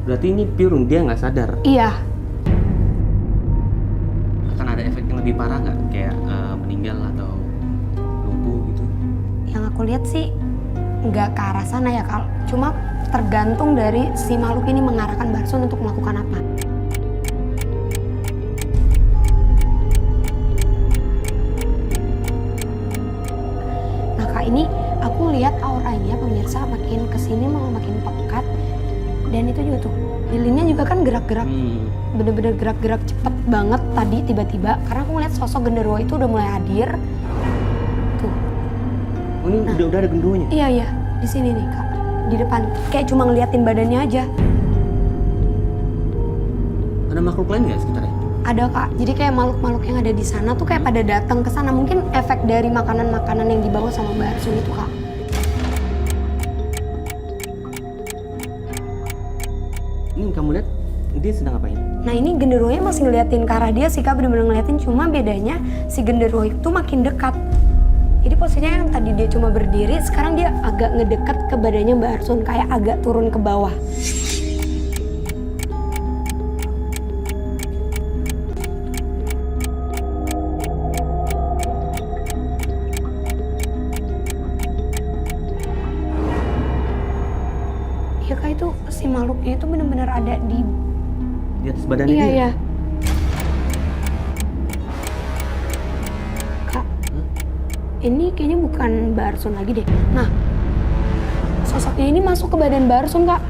Berarti ini pure dia nggak sadar. Iya, Akan ada efek yang lebih parah nggak? Kayak meninggal atau lumpuh gitu? yang aku lihat sih nggak ke arah sana ya Kak. Cuma tergantung dari si makhluk ini mengarahkan Mbak Arsun untuk melakukan apa. Nah Kak, ini aku lihat auranya pemirsa makin kesini makin pekat. Dan itu juga tuh, lilinnya juga kan gerak-gerak. Bener-bener gerak-gerak cepet banget tadi tiba-tiba. Karena aku ngeliat sosok genderuwo itu udah mulai hadir. Tuh. Oh, ini udah ada genderuwonya? Iya, iya. Di sini nih, Kak. Di depan. Kayak cuma ngeliatin badannya aja. Ada makhluk lain nggak sekitarnya? Ada, Kak. Jadi kayak makhluk-makhluk yang ada di sana tuh kayak pada datang ke sana. Mungkin efek dari makanan-makanan yang dibawa sama Mbak Arsun itu, Kak. Ini kamu lihat, dia sedang ngapain? Nah ini genderuwonya masih ngeliatin ke arah dia sih Kak, bener-bener ngeliatin. Cuma bedanya si genderuwo itu makin dekat. Jadi posisinya yang tadi dia cuma berdiri, sekarang dia agak ngedekat ke badannya Mbak Arsun. Kayak agak turun ke bawah. Iya Kak, itu si makhluknya itu bener-bener ada di Di atas badannya iya, dia? iya. Kak, ini kayaknya bukan Mbak Arsun lagi deh. Nah, sosoknya ini masuk ke badan Mbak Arsun, Kak.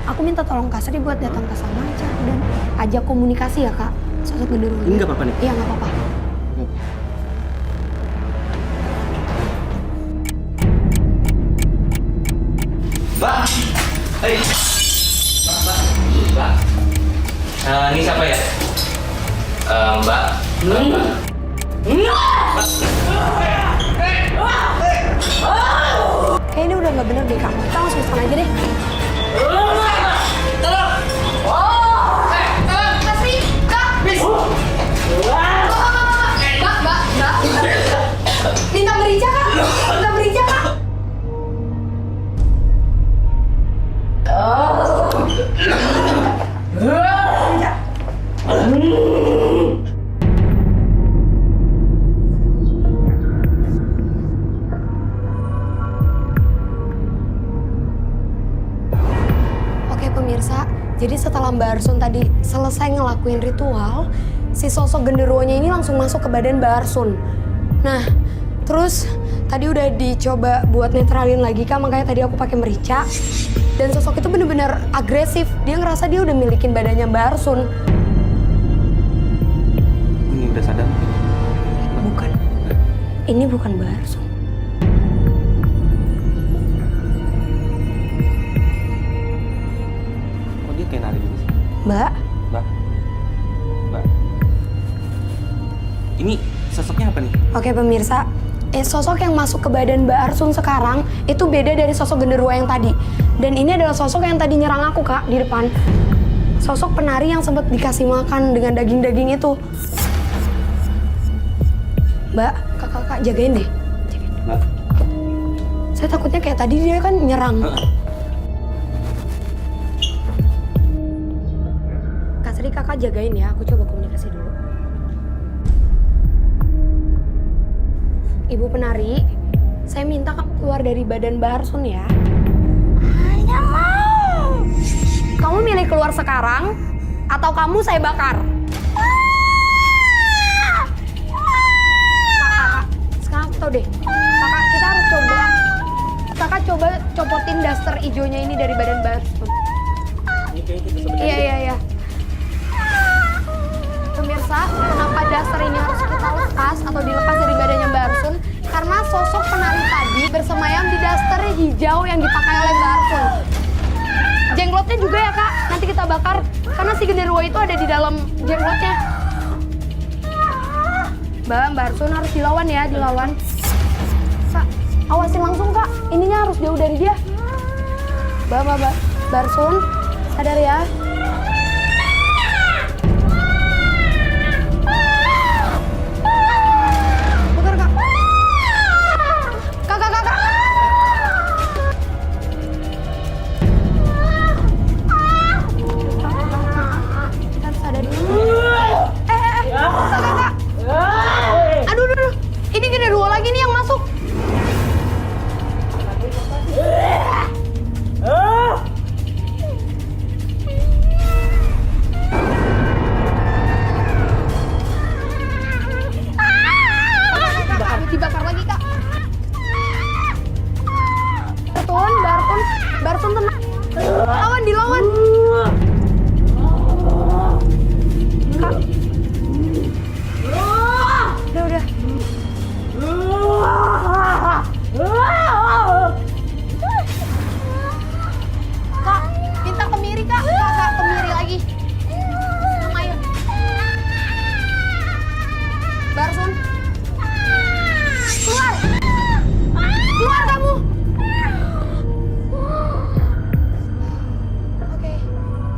Aku minta tolong Kak Sri buat datang ke sana aja dan ajak komunikasi ya, Kak. Sosok genderuwo. Ini nggak apa-apa nih? Iya, nggak apa-apa. Mbak! Hei! Mbak! Ini siapa ya? Mbak. Kayaknya ini udah nggak bener deh kak. Kita langsung kesana aja deh. Minta merica kak. Minta merica kak. Oke pemirsa, jadi setelah Mbak Arsun tadi selesai ngelakuin ritual, si sosok genderuwonya ini langsung masuk ke badan Mbak Arsun. Nah, terus tadi udah dicoba buat netralin lagi kak, makanya tadi aku pakai merica. Dan sosok itu bener-bener agresif, dia ngerasa dia udah milikin badannya Mbak Arsun. Ini udah sadar? Bukan, ini bukan Mbak Arsun. Kok dia kayak nari gitu sih? Mbak, Mbak. Ini sosoknya apa nih? oke pemirsa, sosok yang masuk ke badan Mbak Arsun sekarang itu beda dari sosok genderuwo yang tadi. Dan ini adalah sosok yang tadi nyerang aku kak di depan. Sosok penari yang sempat dikasih makan dengan daging-daging itu. Mbak, kakak jagain deh. Mbak. Saya takutnya kayak tadi dia kan nyerang. Kak Sri, kakak jagain ya, aku coba komunikasi dulu. Ibu penari, saya minta kamu keluar dari badan Mbak Arsun ya. Hanya mau. Kamu milih keluar sekarang, atau kamu saya bakar? Kakak, sekarang aku tau deh. Kakak, kita harus coba. Kakak coba copotin daster hijaunya ini dari badan Mbak Arsun. Iya. Pemirsa, kenapa daster ini harus kita lepas atau dilepas dari badannya Mbak Arsun? Karena sosok penari tadi bersemayam di daster hijau yang dipakai oleh Mbak Arsun. Jenglotnya juga ya kak, nanti kita bakar. Karena si genderuwo itu ada di dalam jenglotnya. Mbak Arsun harus dilawan ya, dilawan. Kak, awasin langsung kak, ininya harus jauh dari dia. Mbak Arsun, sadar ya. Ini genderuwo lagi nih yang masuk. Dibakar lagi kak. Barton tenang. Dilawan. Kak. Udah. Kak, minta kemiri kak. Kak, kemiri lagi. Sama air. Barsun. Keluar kamu.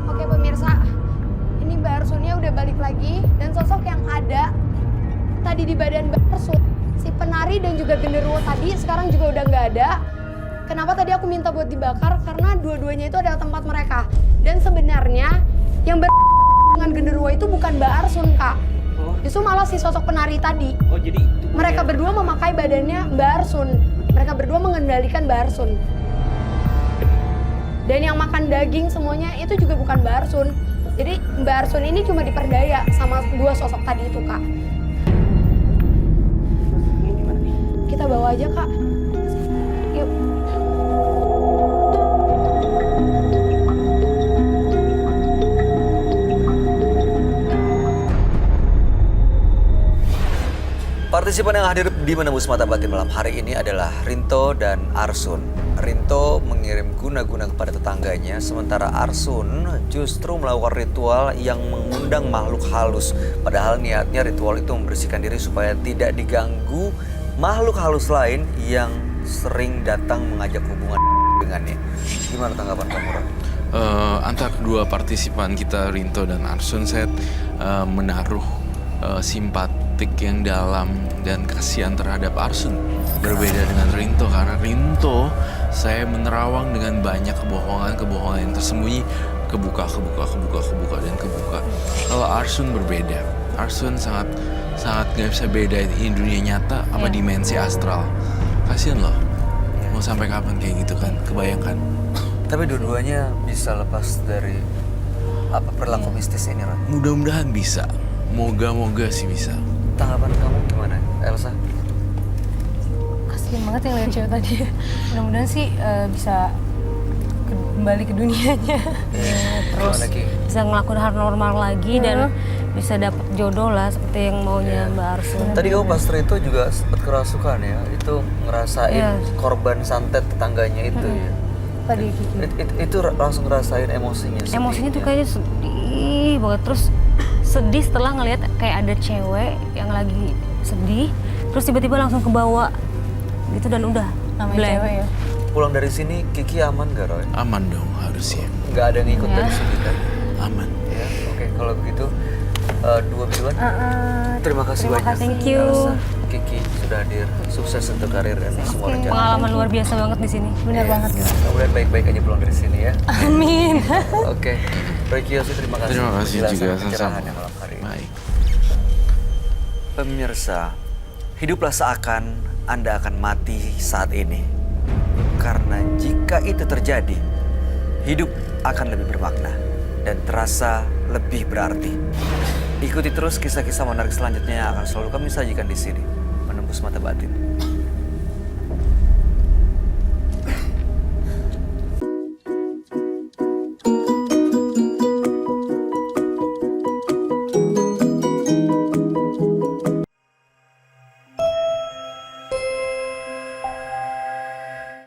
Oke pemirsa. Ini Barsunnya udah balik lagi. Dan sosok yang ada tadi di badan Barsun, si penari dan juga genderuwo tadi sekarang juga udah nggak ada. Kenapa tadi aku minta buat dibakar? Karena dua-duanya itu adalah tempat mereka. Dan sebenarnya yang dengan genderuwo itu bukan Mbak Arsun kak. Justru malah si sosok penari tadi. Oh jadi mereka berdua memakai badannya Mbak Arsun. Mereka berdua mengendalikan Mbak Arsun. Dan yang makan daging semuanya itu juga bukan Mbak Arsun. Jadi Mbak Arsun ini cuma diperdaya sama dua sosok tadi itu kak. Kita bawa aja kak. Yuk. Partisipan yang hadir di Menembus Mata Batin malam hari ini adalah Rinto dan Arsun. Rinto mengirim guna-guna kepada tetangganya, sementara Arsun justru melakukan ritual yang mengundang makhluk halus. Padahal niatnya ritual itu membersihkan diri supaya tidak diganggu makhluk halus lain yang sering datang mengajak hubungan dengannya. Gimana tanggapan kamu, Ron? Antara kedua partisipan kita, Rinto dan Arsun, saya menaruh simpatik yang dalam dan kasihan terhadap Arsun. Berbeda dengan Rinto, karena Rinto saya menerawang dengan banyak kebohongan yang tersembunyi, kebuka. Kalau Arsun berbeda. Arsun sangat nggak bisa beda ini dunia nyata sama dimensi astral. Kasihan loh. Mau sampai kapan kayak gitu kan? Kebayangkan. Tapi dua-duanya bisa lepas dari perilaku mistis ini, Ron. Mudah-mudahan bisa. Moga-moga sih bisa. Tanggapan kamu gimana, Elsa? Kasian banget yang lihat cewek tadi. Mudah-mudahan sih bisa kembali ke dunianya. Terus Gimana, Ki? bisa ngelakuin hal normal lagi dan bisa dapet jodoh lah seperti yang maunya Mbak Arsun. Tadi kamu pas itu juga sempat kerasukan ya, itu ngerasain Iya. korban santet tetangganya itu ya. Tadi Kiki. Itu langsung ngerasain emosinya. Emosinya tuh sedihnya. kayaknya sedih banget. Terus sedih setelah ngelihat kayak ada cewek yang lagi sedih, terus tiba-tiba langsung kebawa gitu dan udah Namanya blank. cewek ya. Pulang dari sini Kiki aman gak, Roy? Aman dong harusnya. Nggak ada yang ikut dari sini kan? Aman. Ya, oke, kalau begitu dua biduan. Terima kasih Terima banyak. kasih. Thank you. Elsa, Kiki sudah hadir. Sukses untuk karir dan semua rencana. Pengalaman luar biasa banget di sini. Benar banget. Kemudian baik-baik aja pulang dari sini ya. Amin. Oke, Roy Kiyoshi, terima kasih. Terima kasih penjelasan juga pencerahannya sama-sama. malam hari ini. Baik. Pemirsa, hiduplah seakan Anda akan mati saat ini. Karena jika itu terjadi, hidup akan lebih bermakna dan terasa lebih berarti. Ikuti terus kisah-kisah menarik selanjutnya yang akan selalu kami sajikan di sini, Menembus Mata Batin.